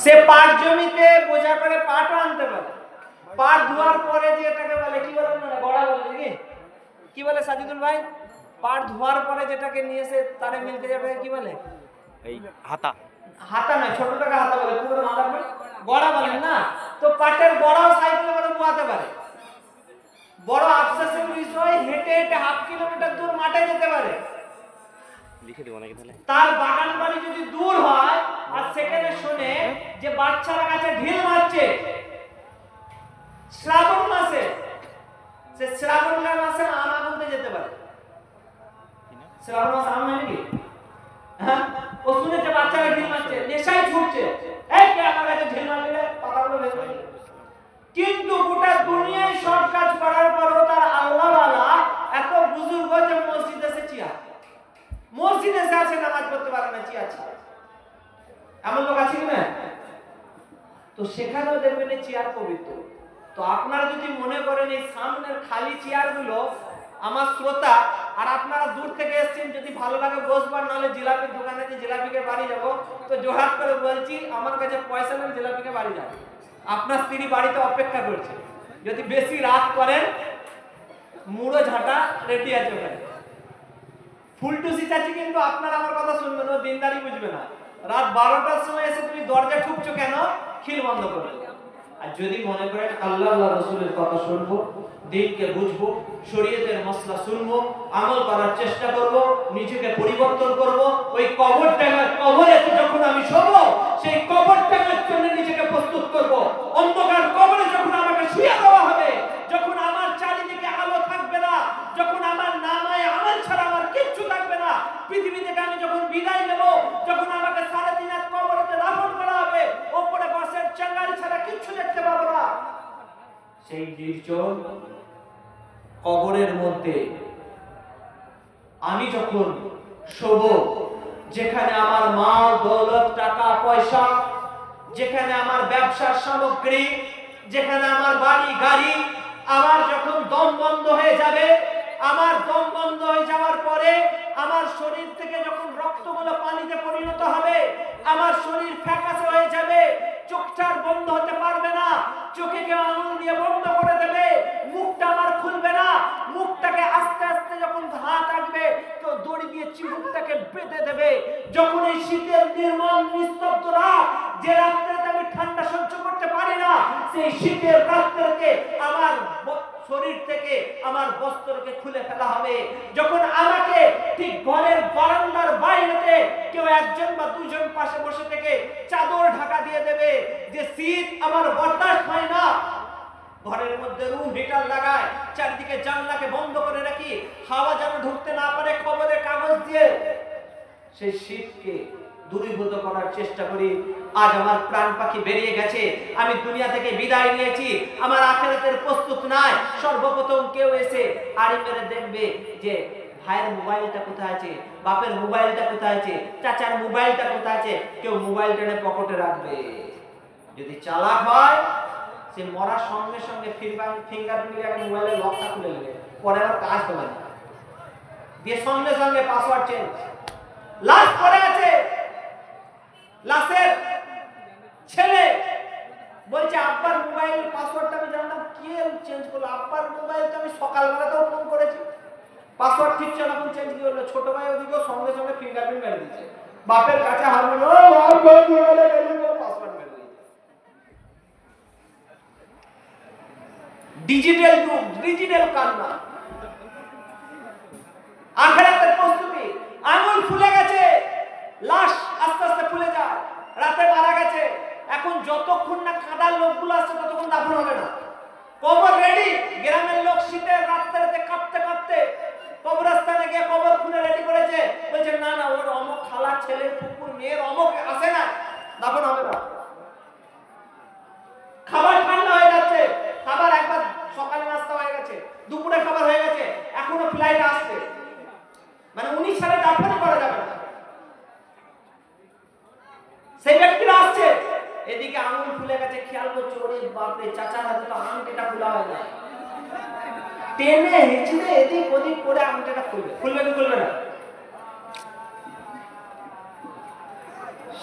সে পাট জমিতে বোঝা করে পাটও আনতে পারে। পাট ধোয়ার পরে যে এটাকে বলে কি বলে না গড়া বলে নাকি কি বলে সাজিদুল ভাই? পাট ধোয়ার পরে যেটাকে নিয়ে এসে তারে মিলতে যাবে কি বলে? এই হাতা। হাতা নয়, ছোটটাকে হাতা বলে, পুরো মাদার গড়া বলেন না? তো পাটের গড়াও সাইকেলে করে বোয়াতে পারে। বড় আফসোসের বিষয়, হেঁটে হেঁটে 1/2 কিলোমিটার দূর মাঠে যেতে পারে। লিখে দেব নাকি তাহলে? তার বাগান বাড়ি যদি দূর হয় আর সেখানে শুনে যে বাচ্চারা কাছে ঢিল মারছে শ্রাবণ মাসে, সে শ্রাবণ মাসে আম আনতে যেতে পারে। শ্রাবণ মাসে আম হয় নাকি? হ্যাঁ, ও শুনেছে বাচ্চারা ঢিল মারছে, নেশায় ছুটছে, এই কে আমার কাছে ঢিল মারলে পাতাগুলো ভেঙে দিল। কিন্তু গোটা দুনিয়ায় সব কাজ করার পরও তার আল্লাহওয়ালা এত বুজুর্গ যে মসজিদে এসে চিয়া, মসজিদে এসে আছে নামাজ পড়তে পারে না, চিয়া আছে। এমন লোক আছে কি না? তো সেখানেও দেখবেন এই চেয়ার পবিত্র। তো আপনারা যদি মনে করেন এই সামনের খালি চেয়ারগুলো আমার শ্রোতা, আর আপনারা দূর থেকে এসেছেন, যদি ভালো লাগে বসবার, নাহলে জিলাপির দোকানে যে জিলাপিকে বাড়ি যাব, তো জোহার করে বলছি আমার কাছে পয়সা নেই, জিলাপিকে বাড়ি যাবে। আপনার স্ত্রী বাড়িতে অপেক্ষা করছে, যদি বেশি রাত করেন মুড়ো ঝাঁটা রেডি আছে ওখানে। ফুলটুসি চাচি কিন্তু আপনার আমার কথা শুনবে না, দিনদারি বুঝবে না। রাত 12টার সময় এসে তুমি দরজা ঠুকছো কেন, খিল বন্ধ করে। আর যদি মনে করেন আল্লাহ রাসূলের কথা শুনবো, দিনকে বুঝবো, শরীয়তের মাসলা শুনবো, আমল করার চেষ্টা করব, নিজেকে পরিবর্তন করব, ওই কবরে যখন আমি শোবো, সেই কবরটার জন্য নিজেকে প্রস্তুত করব। অন্ধকার কবরে যখন আমাকে শুয়ে দেওয়া হবে, যখন আমার চারিদিকে আলো থাকবে না, যখন আমার নামায় আমল ছাড়া আমার কিচ্ছু থাকবে না, পৃথিবী থেকে আমি যখন বিদায় নেব, যখন আমাকে 3.5 হাত কবরেতে দাফন করা হবে, উপরে বাঁশের চাঙ্গারি ছাড়া কিচ্ছু দেখতে পাবো না, সেই নির্জন কবরের মধ্যে আমি যখন শোব, যেখানে আমার মাল দৌলত, টাকা পয়সা, যেখানে আমার ব্যবসার সামগ্রী, যেখানে আমার বাড়ি গাড়ি, আমার যখন দম বন্ধ হয়ে যাবে, আমার দম বন্ধ হয়ে যাওয়ার পরে আমার শরীর থেকে যখন রক্তগুলো পানিতে পরিণত হবে, আমার শরীর ফ্যাকাশে হয়ে যাবে, চোখটা বন্ধ হতে পারবে না, চোখে কেউ আঙুল দিয়ে বন্ধ করে দেবে, মুখটা আমার খুলবে না, মুখটাকে আস্তে আস্তে যখন হাত আসবে তো দড়ি দিয়ে চিবুকটাকে বেঁধে দেবে। যখন এই শীতের নির্মল নিস্তব্ধ রাত, যে রাত্রিতে আমি ঠান্ডা সহ্য করতে পারি না, সেই শীতের রাত্রিতে আমার শরীর থেকে আমার বস্ত্রকে খুলে ফেলা হবে। যখন আমাকে ঠিক ঘরের বারান্দার বাইরেতে কেউ একজন বা দুজন পাশে বসে থেকে চাদর ঢাকা দিয়ে দেবে, যে শীত আমার বরদাস্ত হয় না, ঘরের মধ্যে রুম হিটার লাগায়, চারিদিকে জানলাকে বন্ধ করে রাখি, হাওয়া যেন ঢুকতে না পারে খবরের কাগজ দিয়ে, সেই শীতকে দূরীভূত করার চেষ্টা করি। আজ আমার প্রাণ পাখি বেরিয়ে গেছে, আমি দুনিয়া থেকে বিদায় নিয়েছি, আমার আখিরাতের প্রস্তুত নাই। সর্বপ্রথম কেউ এসে আড়ি মেরে দেখবে যে ভাইয়ের মোবাইলটা কোথায় আছে, বাপের মোবাইলটা কোথায় আছে, চাচার মোবাইলটা কোথায় আছে, কেউ মোবাইল টেনে পকেটে রাখবে। যদি চালাক হয়, সে মরার সঙ্গে সঙ্গে ফিঙ্গারপ্রিন্ট আগে মোবাইলের লকটা খুলে নেবে, পরে আর কাজ হবে না, দিয়ে সঙ্গে সঙ্গে পাসওয়ার্ড চেঞ্জ। লাশ পড়ে আছে, লাশের ছেলে বলছে আব্বার মোবাইলের পাসওয়ার্ডটা আমি জানতাম, কি চেঞ্জ করলো, আব্বার মোবাইল তো আমি সকালবেলাতেও ফোন করেছি, পাসওয়ার্ড ঠিক ছিল, এখন চেঞ্জ কি হলো? ছোট ভাই ওদিকেও সঙ্গে সঙ্গে ফিঙ্গারপ্রিন্ট মেরে দিচ্ছে, বাপের কাছে হারবেন, ও বাপ মোবাইলে পাসওয়ার্ড মেরে দিচ্ছে। ডিজিটাল যুগ, ডিজিটাল কান্না, আখিরাতের প্রস্তুতি। আঙুল ফুলে গেছে, লাশ আস্তে আস্তে ফুলে যায়, রাতে মারা গেছে, এখন যতক্ষণ না কাদার লোকগুলো আসছে ততক্ষণ দাফন হবে না। কবর রেডি, গ্রামের লোক শীতের রাত্রিতে কাঁপতে কাঁপতে কবরস্থানে গিয়ে কবর খুলে রেডি করেছে, বলছে না না, ওর অমুক খালার ছেলের কুকুর মেয়ের অমুক আসে না, দাফন হবে না। খাবার ঠান্ডা হয়ে যাচ্ছে, খাবার একবার সকালে নাস্তা হয়ে গেছে, দুপুরে খাবার হয়ে গেছে, এখনো ফ্লাইট আসছে, মানে 19 সালে দাফন করা যাবে না। সেই ব্যক্তিরা আসছে, এদিকে আঙুল ফুলে গেছে, খেয়াল করছে ওরে বাপরে, চাচার হাতে তো আংটিটা খোলা হয় না, টেনে হেঁচড়ে এদিক ওদিক করে আংটিটা খুলবে, খুলবে কি খুলবে না?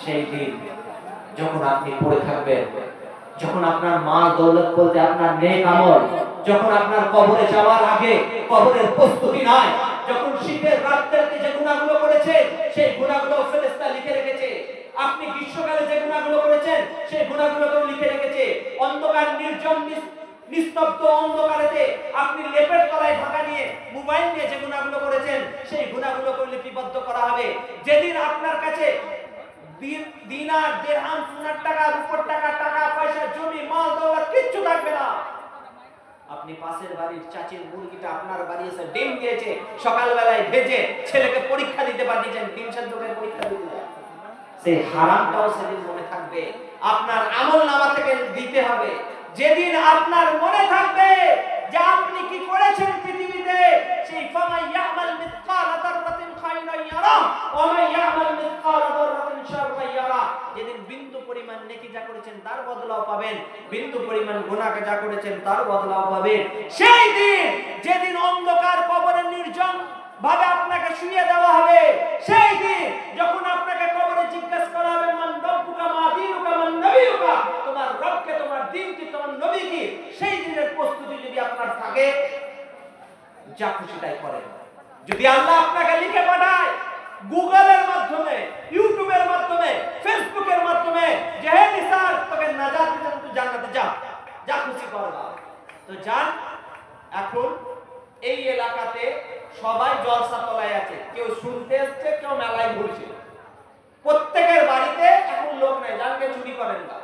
সেই দিন যখন আপনি পড়ে থাকবেন, যখন আপনার মাল দৌলত বলতে আপনার নেক আমল, যখন আপনার কবরে যাওয়ার আগে কবরের প্রস্তুতি নাই, যখন শীতের রাত্রিতে যে গুনাহগুলো করেছেন সেই গুনাহগুলো ফেরেশতা লিখে রেখেছে, আপনি গ্রীষ্মকালে যে গুনাহগুলো করেছেন সেই গুনাহগুলোকেও লিখে রেখেছে, অন্ধকার নির্জন নিস্তব্ধ অন্ধকারেতে আপনি লেপের তলায় ঢাকা নিয়ে মোবাইল নিয়ে যে গুনাহগুলো করেছেন সেই গুনাহগুলোকে লিপিবদ্ধ করা হবে। যেদিন আপনার কাছে দিনার দিরহাম সোনার টাকা রূপোর টাকা টাকা পয়সা জমি মাল দৌলত কিচ্ছু থাকবে না, আপনি পাশের বাড়ির চাচির মুরগিটা আপনার বাড়ি এসে ডিম দিয়েছে, সকালবেলায় ভেজে ছেলেকে পরীক্ষা দিতে পাঠিয়েছেন, ডিম সেদ্ধ করে পরীক্ষা দিতে, সেই হারামটাও সেদিন মনে থাকবে, আপনার আমল নামা থেকে দিতে হবে। যেদিন আপনার মনে থাকবে যে আপনি কি করেছেন পৃথিবীতে, সেই ফামাই ইয়ামাল মিসকাল যাররাতিন খায়রান ইয়ারা ওয়া মান ইয়ামাল মিসকাল যাররাতিন শাররান ইয়ারা, যেদিন বিন্দু পরিমাণ নেকি যা করেছেন তার বদলাও পাবেন, বিন্দু পরিমাণ গুনাহ যা করেছেন তার বদলাও পাবেন। সেই দিন যেদিন অন্ধকার কবরে নির্জন ভাবে আপনাকে শুইয়ে দেওয়া হবে, সেই দিন যখন আপনাকে কবরে জিজ্ঞাসা করা হবে মান রব্বুকা মা দীনুকা মান নবিয়ুকা, তোমার রবকে, তোমার দ্বীন কি, তোমার নবী কি, সেই দিনের প্রস্তুতি যদি আপনার থাকে যা খুশি তাই করেন। যদি আল্লাহ আপনাকে লিখে পাঠায় গুগলের মাধ্যমে, ইউটিউবের মাধ্যমে, ফেসবুকের মাধ্যমে যে হে নিসার তোকে নাজাত দিতে, তুই জান্নাতে যা, যা খুশি করবা, তো যান। এখন এই এলাকাতে সবাই জলসা তলায় আছে, কেউ শুনতে এসছে, কেউ মেলায় ঘুরছে, প্রত্যেকের বাড়িতে এখন লোক নাই, জানকে চুরি করেন না।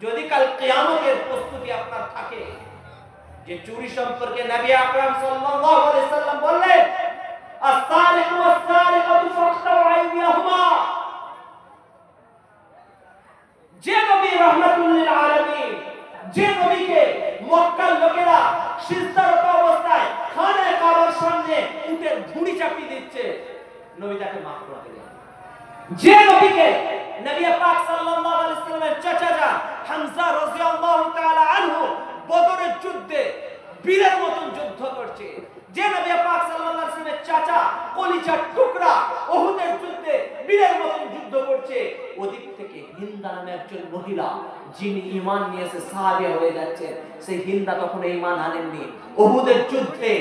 যদি কাল কিয়ামতের প্রস্তুতি আপনার থাকে, যে চুরি সম্পর্কে নবী আকরাম সাল্লাল্লাহু আলাইহি সাল্লাম বললেন আস-সারিকু ওয়াস-সারিকাতু ফাকতাউ আইদিয়াহুমা, যে নবী রাহমাতুল লিল আলামিন, যে নবীকে মক্কার লোকেরা সিজদারত অবস্থায় খানে কাবার সামনে উটের ধুড়ি চাপিয়ে দিচ্ছে, নবী তাকে মাফ করে দিলেন। যে নবীকে নবী পাক সাল্লাল্লাহু আলাইহি সাল্লামের চাচা যান হামজা রাদিয়াল্লাহু তাআলা আনহু বদরের যুদ্ধে বীরের মতন যুদ্ধ করছে, যে নবী পাক সাল্লাল্লাহু আলাইহি সাল্লামের চাচা কলিজার টুকরা উহুদের যুদ্ধে বীরের মতন যুদ্ধ করছে, ওদিক থেকে হিন্দা নামে একজন মহিলা যিনি ঈমান নিয়েছে সাহাবী হয়ে যাচ্ছে, সেই হিন্দা তখন ঈমান আনেননি, উহুদের যুদ্ধে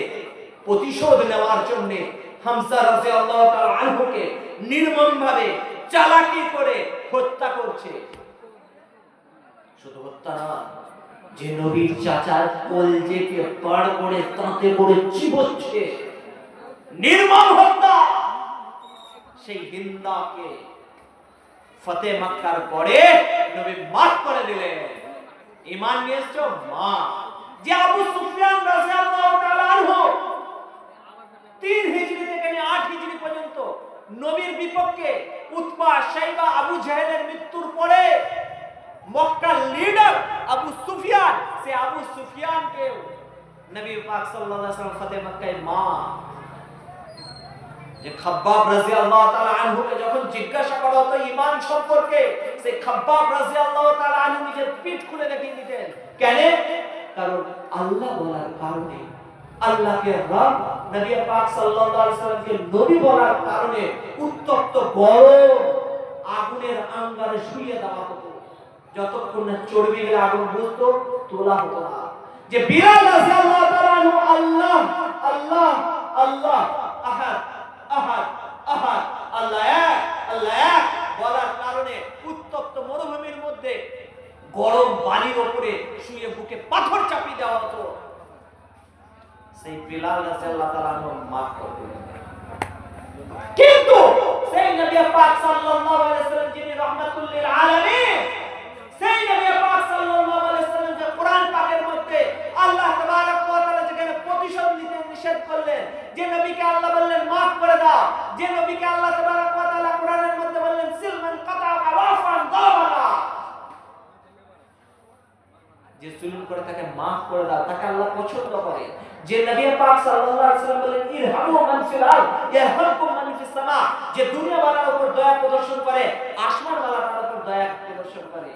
প্রতিশোধ নেওয়ার জন্য হামজা রাদিয়াল্লাহু তাআলা আনহুকে নির্মমভাবে চালাকি করে হত্যা করছে। শুধু হত্যা না, যে নবীর চাচার কলজেকে পাড় করে তাতে করে চিবোচ্ছে, নির্মম হত্যা। সেই হিন্দাকে ফতে মক্কার পরে নবী মাফ করে দিলেন, ঈমান নিয়ে এসছো মা। যে আবু সুফিয়ান রাদিয়াল্লাহু তাআলা আনহু 3 হিজরি থেকে 8 হিজরি পর্যন্ত নবীর বিপক্ষে উতবা, শাইবা, আবু জাহেলের মৃত্যুর পরে মক্কার লিডার আবু সুফিয়ান, সে আবু সুফিয়ানকে নবী পাক সাল্লাল্লাহু আলাইহি ওয়াসাল্লাম ফতে মক্কায় মা, যে খাব্বাব রাদিয়াল্লাহু তাআলা আনহুকে যখন জিজ্ঞাসা করা হতো ঈমান সম্পর্কে, সে খাব্বাব রাদিয়াল্লাহু তাআলা আনহু নিজের পিঠ খুলে দেখিয়ে দিতেন। কেন? কারণ আল্লাহ বলার কারণে, আল্লাহকে রব, নবী পাক সাল্লাল্লাহু আলাইহি ওয়াসাল্লামকে নবী বলার কারণে উত্তপ্ত গরম আগুনের আঙ্গারে শুইয়ে দেওয়া হতো, যতক্ষণ না চর্বিগুলো আগুন বুঝতো তোলা হতো না। যে বিলাল রাদিয়াল্লাহু তাআলা আনহু আল্লাহ আল্লাহ আল্লাহ আহাদ আহাদ আহাদ আল্লাহ এক আল্লাহ এক বলার কারণে উত্তপ্ত মরুভূমির মধ্যে গরম বালির উপরে শুয়ে বুকে পাথর চাপিয়ে দেওয়া হতো, সেই বিলাল রাদিয়াল্লাহু তাআলা আনহু মাফ করে দিলেন। কিন্তু সেই নবী পাক সাল্লাল্লাহু আলাইহি ওয়াসাল্লাম যিনি রাহমাতুল লিল আলামিন, সেই নবী পাক সাল্লাল্লাহু আলাইহি ওয়াসাল্লাম যে কোরআন পাকের মধ্যে আল্লাহ তাবারক ওয়া তাআলা যেখানে প্রতিশোধ নিতে নিষেধ করলেন, যে নবীকে আল্লাহ বললেন মাফ করে দাও, যে নবীকে আল্লাহ তাবারক ওয়া তাআলা কোরআনের মধ্যে বললেন সিলমান কাতাকা ওয়াফান দাওয়ালা, যে জুলুম করে তাকে মাফ করে দাও, তাকে আল্লাহ পছন্দ করে। যে নবী পাক সাল্লাল্লাহু আলাইহি ওয়াসাল্লাম বলেন ইরহামু মান ফিল আরদ ইয়ারহামকুম মান ফিস সামা, যে দুনিয়া ওয়ালার উপর দয়া প্রদর্শন করে আসমান ওয়ালার উপর দয়া প্রদর্শন করে।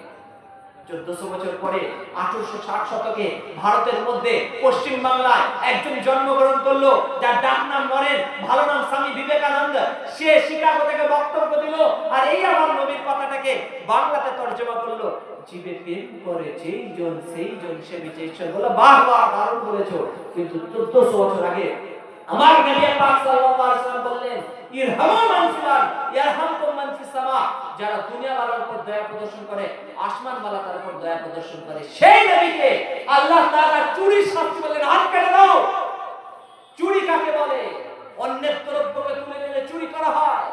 1400 বছর পরে 1860 শতকে ভারতের মধ্যে পশ্চিম বাংলায় একজন জন্মগ্রহণ করলো, যার ডাক নাম নরেন, ভালো নাম স্বামী বিবেকানন্দ। সে শিকাগো থেকে বক্তব্য দিল, আর এই আমার নবীর কথাটাকে বাংলাতে তর্জমা করলো। জীবে প্রেম করে যেই জন সেই জন সে বিচে ঈশ্বর। বলে বাহ বাহ, দারুণ বলেছো। কিন্তু 1400 বছর আগে আমার নবী পাক সাল্লাল্লাহু আলাইহি ওয়াসাল্লাম বললেন, ইরহামু মান ফিল আরদ ইয়ারহামকুম মান ফিস সামা। যারা দুনিয়াওয়ালার উপর দয়া প্রদর্শন করে, আসমানওয়ালা তার উপর দয়া প্রদর্শন করে। সেই নবীকে আল্লাহ তাআলা চুরির শাস্তি বললেন, হাত কেটে দাও। চুরি কাকে বলে? অন্যের দ্রব্যকে তুলে নিলে চুরি করা হয়।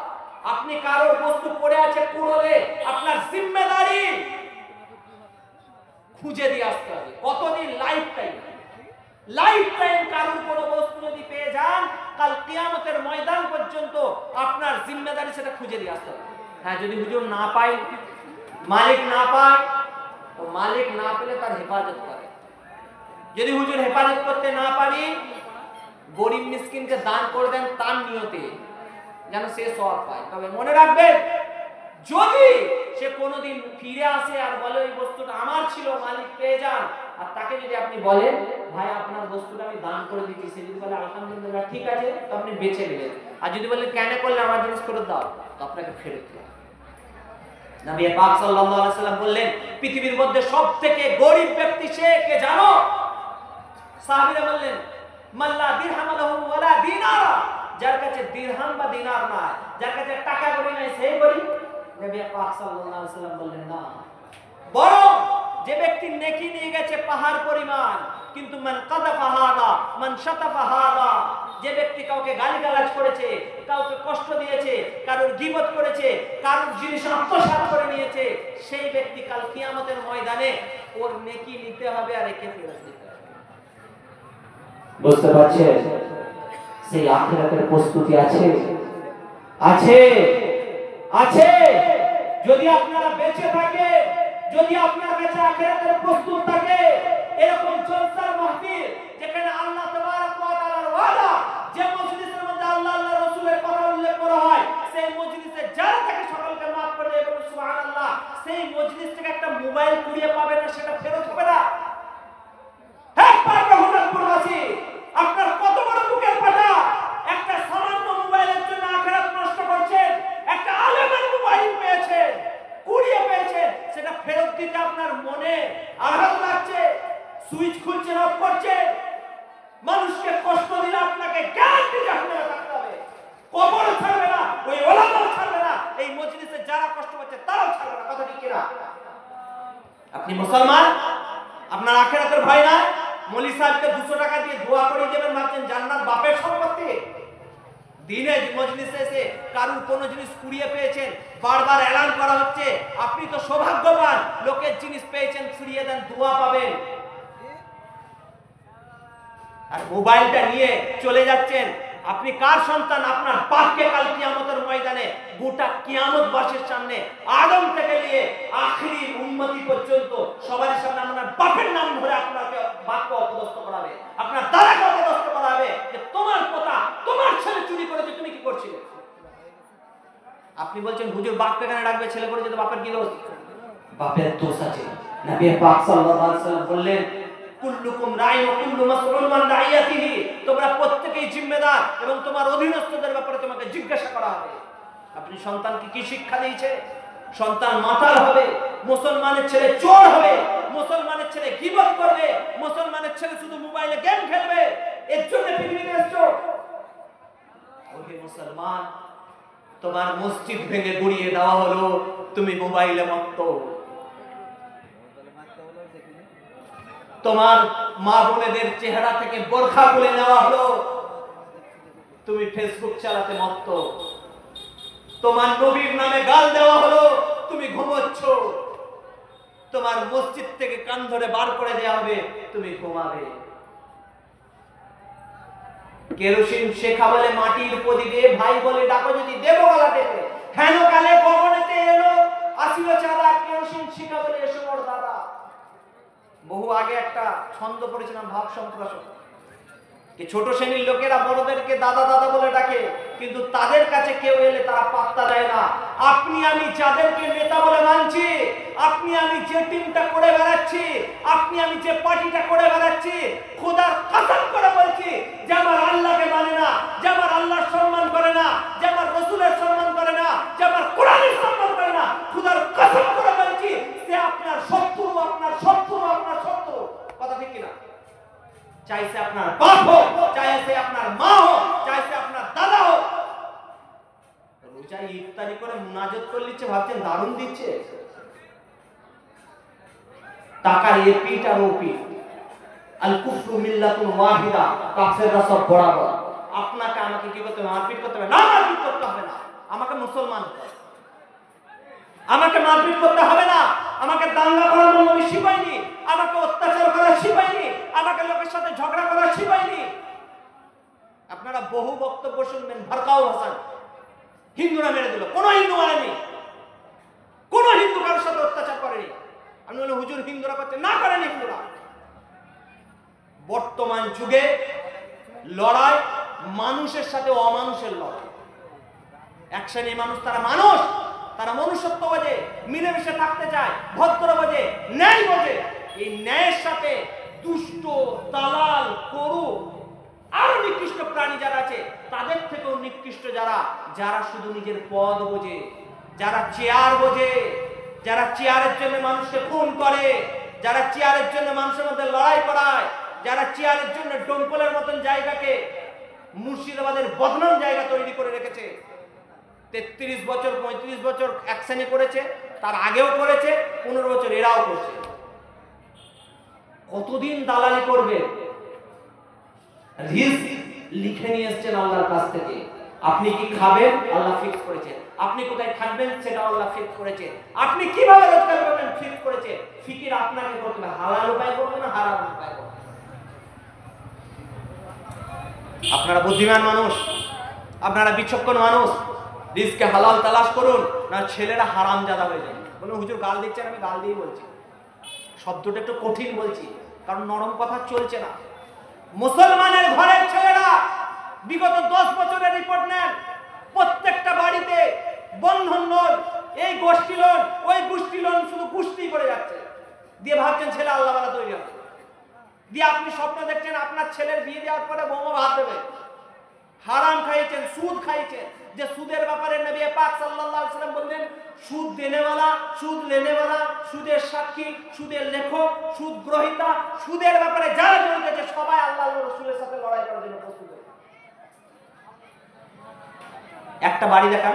আপনি কারোর বস্তু পড়ে আছে কুড়োলে, আপনার জিম্মেদারি খুঁজে দিয়ে আসতে হবে। কতদিন? লাইফ টাইম কারোর কোনো বস্তু যদি পেয়ে যান, কাল কিয়ামতের ময়দান পর্যন্ত আপনার জিম্মেদারি সেটা খুঁজে দিয়ে আসতে হবে। হ্যাঁ, যদি হুজুর না পাই, মালিক না পায়, তো মালিক না পেলে তার হেফাজত করে। যদি হুজুর হেফাজত করতে না পারি, গরিব মিসকিনকে দান করে দেন তার নিয়তে, যেন সে সওয়াব পায়। তবে মনে রাখবেন, যদি সে কোনোদিন ফিরে আসে আর বলে ওই বস্তুটা আমার ছিল, মালিক পেয়ে যান, আর তাকে যদি আপনি বলেন ভাই আপনার বস্তুটা আমি দান করে দিচ্ছি, সে যদি বলে আলহামদুলিল্লাহ ঠিক আছে, তো আপনি বেঁচে নেবেন। আর যদি বলে কেন করলে আমার জিনিস ফেরত দাও, তো আপনাকে ফেরত দেবে। নবী পাক সাল্লাল্লাহু আলাইহি ওয়াসাল্লাম বললেন, পৃথিবীর মধ্যে সবথেকে গরিব ব্যক্তি সে কে জানো? সাহাবীরা বললেন, মাল্লা দিরহাম লাহু ওয়ালা দিনার। যার কাছে দিরহাম বা দিনার নাই, যার কাছে টাকা কড়ি নাই, সেই গরিব? নবী পাক সাল্লাল্লাহু আলাইহি ওয়াসাল্লাম বললেন, না, বরং যে ব্যক্তি নেকি নিয়ে গেছে পাহাড় পরিমাণ, কিন্তু মান কাযাফা হাদা মান শাতাফা হাদা, যে ব্যক্তি কাউকে গালিগালাজ করেছে, কাউকে কষ্ট দিয়েছে, কারোর গীবত করেছে, কারোর জিনিস আত্মসাৎ করে নিয়েছে, সেই ব্যক্তি কাল কিয়ামতের ময়দানে ওর নেকি নিতে হবে আর একে ফেরত দিতে হবে। বুঝতে পারছেন? সেই আখিরাতের প্রস্তুতি আছে, আছে, আছে। যদি আপনারা বেঁচে থাকে, যদি আপনার কাছে আখিরাতের প্রস্তুত থাকে, এরকম জলসার মাহফিল যেখানে আল্লাহ তাবারক ওয়া তাআলার ওয়াদা, যে মজলিসের মধ্যে আল্লাহ আল্লাহর রাসূলের কথা উল্লেখ করা হয়, সেই মজলিসে যারা থাকে সকলকে maaf করে দেবে, সুবহানাল্লাহ। সেই মজলিস থেকে একটা মোবাইল কুড়িয়ে পাবে না, সেটা ফেরত হবে না। হ্যাঁ, পারবে হুনারপুরবাসী, আপনার কত বড় বুকের পাটা, একটা সামান্য মোবাইলের জন্য আখিরাত নষ্ট করছেন। একটা আলেমের মোবাইল পেয়েছেন, কুড়িয়ে পেয়েছেন, সেটা ফেরত দিতে আপনার মনে আঘাত লাগছে, সুইচ খুলছেন, অফ করছেন। মানুষকে কষ্ট দিলে আপনাকে গ্যারান্টি জাহান্নামে থাকতে হবে, কবরও ছাড়বে না, ওই ওলামাও ছাড়বে না, এই মজলিসে যারা কষ্ট পাচ্ছে তারাও ছাড়বে না। কথা ঠিক কিনা? আপনি মুসলমান, আপনার আখিরাতের ভয় নাই? মৌলী সাহেবকে 200 টাকা দিয়ে দোয়া করে দেবেন, ভাবছেন জান্নাত বাপের সম্পত্তি? দিনে মজলিসে এসে কারুর কোনো জিনিস কুড়িয়ে পেয়েছেন, বারবার এলান করা হচ্ছে, আপনি তো সৌভাগ্যবান, লোকের জিনিস পেয়েছেন, ফিরিয়ে দেন, দোয়া পাবেন। আর মোবাইলটা নিয়ে চলে যাচ্ছেন, আপনি কার সন্তান? আপনার বাপকে কাল কিয়ামতের ময়দানে গোটা কিয়ামতবাসীর সামনে, আদম থেকে নিয়ে আখিরি উম্মতি পর্যন্ত সবার সামনে আপনার বাপের নাম ধরে আপনাকে বাপকে অপদস্থ করাবে, আপনার দাদাকে অপদস্থ করাবে, যে তোমার কথা, তোমার ছেলে চুরি করেছে, তুমি কি করছিলে? আপনি বলছেন হুজুর বাপকে কেন রাখবে, ছেলে করেছে তো বাপের কি দোষ? বাপের দোষ আছে। নবী পাক সাল্লাল্লাহু আলাইহি ওয়াসাল্লাম বললেন, কুল্লুকুম রাইন ওয়া কুল্লু মাসউলুন আন রাইয়াতিহি, তোমরা প্রত্যেকেই জিম্মেদার এবং তোমার অধীনস্থদের ব্যাপারে তোমাকে জিজ্ঞাসা করা হবে। আপনি সন্তানকে কি শিক্ষা দিয়েছে? সন্তান মাতাল হবে, মুসলমানের ছেলে চোর হবে, মুসলমানের ছেলে গীবত করবে, মুসলমানের ছেলে শুধু মোবাইলে গেম খেলবে, এর জন্য পৃথিবীতে এসেছো। ওহে মুসলমান, তোমার মসজিদ ভেঙে গুড়িয়ে দেওয়া হলো, তুমি মোবাইলে মত্ত। তোমার মা বোনেদের চেহারা থেকে বোরখা খুলে নেওয়া হলো, তুমি ফেসবুক চালাতে মত্ত। তোমার নবীর নামে গাল দেওয়া হলো, তুমি ঘুমোচ্ছ। তোমার মসজিদ থেকে কান ধরে বার করে দেওয়া হবে, তুমি ঘুমাবে। কেরোসিন শেখা বলে মাটির প্রদীপে, ভাই বলে ডাকো যদি দেব গলা টেপে, হেন কালে গগনেতে এলো আসিল চাঁদা, কেরোসিন শেখা বলে এসো মোর দাদা। বহু আগে একটা ছন্দ পড়েছিলাম, ভাব সম্প্রসারণ। ছোট শ্রেণীর লোকেরা বড়দেরকে দাদা দাদা বলে ডাকে, কিন্তু তাদের কাছে কেউ এলে তারা পাত্তা দেয় না। আপনি আমি যাদেরকে নেতা বলে মানছি, আপনি আমি যে টিমটা করে বেড়াচ্ছি, আপনি আমি যে পার্টিটা করে বেড়াচ্ছি, খোদার কসম করে বলছি, যে আমার আল্লাহকে মানে না, যে আমার আল্লাহর সম্মান করে না, যে আমার রাসূলের সম্মান করে না, যে আমার কোরআনের সম্মান করে না, খোদার কসম করে বলছি, সে আপনার শত্রু, আপনার শত্রু, আপনার শত্রু। কথা ঠিক কিনা? চাইছে আপনার বাপ হোক, চাইছে আপনার মা হোক, চাইছে আপনার দাদা হোক। রোজা ইফতারি করে মুনাজাত করে নিচ্ছে, ভাবছেন দারুণ দিচ্ছে। টাকার এপিট আর ওপিট, আল কুফরু মিল্লাতুন ওয়াহিদা, কাফেররা সব বরাবর। আপনাকে আমাকে কি করতে হবে? মারপিট করতে হবে না? মারপিট করতে হবে না। আমাকে মুসলমান হতে হবে, আমাকে মারপিট করতে হবে না। আমাকে দাঙ্গা করার নবী শিখায়নি, আমাকে অত্যাচার করা শিখায়নি, আমাকে লোকের সাথে ঝগড়া করা শিখায়নি। আপনারা বহু বক্তব্য শুনবেন, ভারকাও হাসান হিন্দুরা মেরে দিল, কোন হিন্দু মারেনি, কোন হিন্দু কারোর সাথে অত্যাচার করেনি। আমি বলি হুজুর হিন্দুরা করতে, না করেনি হিন্দুরা। বর্তমান যুগে লড়াই মানুষের সাথে অমানুষের লড়াই। এক শ্রেণীর মানুষ, তারা মানুষ, তারা মনুষ্যত্ব বোঝে, মিলেমিশে থাকতে চায়, ভদ্র বোঝে, ন্যায় বোঝে। এই ন্যায়ের সাথে দুষ্ট, দালাল, করু, আরো নিকৃষ্ট প্রাণী যারা আছে, তাদের থেকেও নিকৃষ্ট যারা, যারা শুধু নিজের পদ বোঝে, যারা চেয়ার বোঝে, যারা চেয়ারের জন্য মানুষকে খুন করে, যারা চেয়ারের জন্য মানুষের মধ্যে লড়াই করায়, যারা চেয়ারের জন্য ডোমকলের মতন জায়গাকে মুর্শিদাবাদের বদনাম জায়গা তৈরি করে রেখেছে। 33 বছর 35 বছর এক শ্রেণী করেছে, তার আগেও করেছে, 15 বছর এরাও করছে। কতদিন দালালি করবে? রিস্ক লিখে নিয়ে এসেছেন আল্লাহর কাছ থেকে। আপনি কি খাবেন আল্লাহ ফিক্স করেছে, আপনি কোথায় থাকবেন সেটা আল্লাহ ফিক্স করেছে, আপনি কিভাবে রোজগার করবেন ফিক্স করেছে। ফিকির আপনাকে করতে হবে, হালাল উপায় করবেন না হারাম উপায় করবেন। আপনারা বুদ্ধিমান মানুষ, আপনারা বিচক্ষণ মানুষ, রিজকে হালাল তালাশ করুন, না ছেলেরা হারামজাদা হয়ে যায়। বলুন হুজুর গাল দিচ্ছেন, আমি গাল দিয়ে বলছি, শব্দটা একটু কঠিন বলছি, কারণ নরম কথা চলছে না। মুসলমানের ঘরের ছেলেরা বিগত 10 বছরের রিপোর্ট নেন, প্রত্যেকটা বাড়িতে বন্ধন লোন, এই গোষ্ঠী লোন, ওই গোষ্ঠী লোন, শুধু গোষ্ঠী করে যাচ্ছে। দিয়ে ভাবছেন ছেলে আল্লাহওয়ালা তৈরি হবে, দিয়ে আপনি স্বপ্ন দেখছেন আপনার ছেলের বিয়ে দেওয়ার পরে বৌমা ভাত দেবে। হারাম খাইছেন, সুদ খাইছেন। যে সুদের ব্যাপারে নবী পাক সাল্লাল্লাহু আলাইহি ওয়াসাল্লাম বললেন, সুদ দেনেওয়ালা, সুদ লেনেওয়ালা, সুদের সাক্ষী, সুদের লেখক, সুদ গ্রহীতা, সুদের ব্যাপারে যারা জড়িত আছে সবাই আল্লাহর রাসূলের সাথে লড়াই করার জন্য প্রস্তুত। একটা বাড়ি দেখান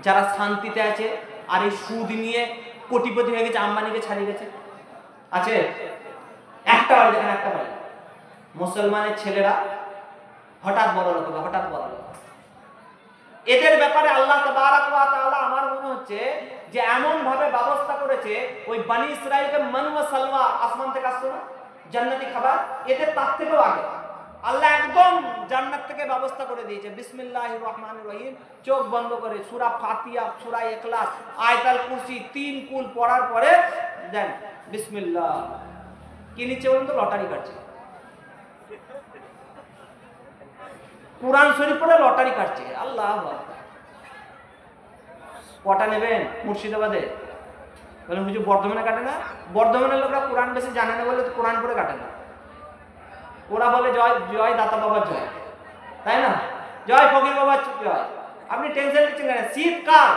যারা শান্তিতে আছে, আর এই সুদ নিয়ে কোটিপতি হয়ে গেছে, আম্বানিকে ছাড়িয়ে গেছে, আছে? একটা বাড়ি দেখান, একটা বাড়ি। মুসলমানের ছেলেরা হঠাৎ বড় লোক হবে, হঠাৎ বড় লোক। এদের ব্যাপারে আল্লাহ তাবারাক ওয়া তাআলা আমার মনে হচ্ছে যে এমন ভাবে ব্যবস্থা করেছে, ওই বনি ইসরাইলকে মান ওয়া সালওয়া আসমান থেকে আসতো না জান্নাতি খাবার, এদের তার থেকেও আগে আল্লাহ একদম জান্নাত থেকে ব্যবস্থা করে দিয়েছে। বিসমিল্লাহির রহমানির রহিম, চোখ বন্ধ করে সূরা ফাতিহা, সূরা ইখলাস, আয়াতুল কুরসি 3 কুল পড়ার পরে দেন বিসমিল্লাহ। কি নিচে বলুন তো? লটারি কাটছে। কুরআন শরীফ পড়ে লটারি কাটছে। আল্লাহ কটা নেবেন? মুর্শিদাবাদে বলে হুজুর বর্ধমানে কাটে না। বর্ধমানের লোকরা কোরআন বেশি জানে না বলে কোরআন পড়ে কাটে না। ওরা বলে জয় জয় দাতা বাবার জয়, তাই না? জয় ফকির বাবার জয়। আপনি টেনশন নিচ্ছেন কেন? শীতকাল,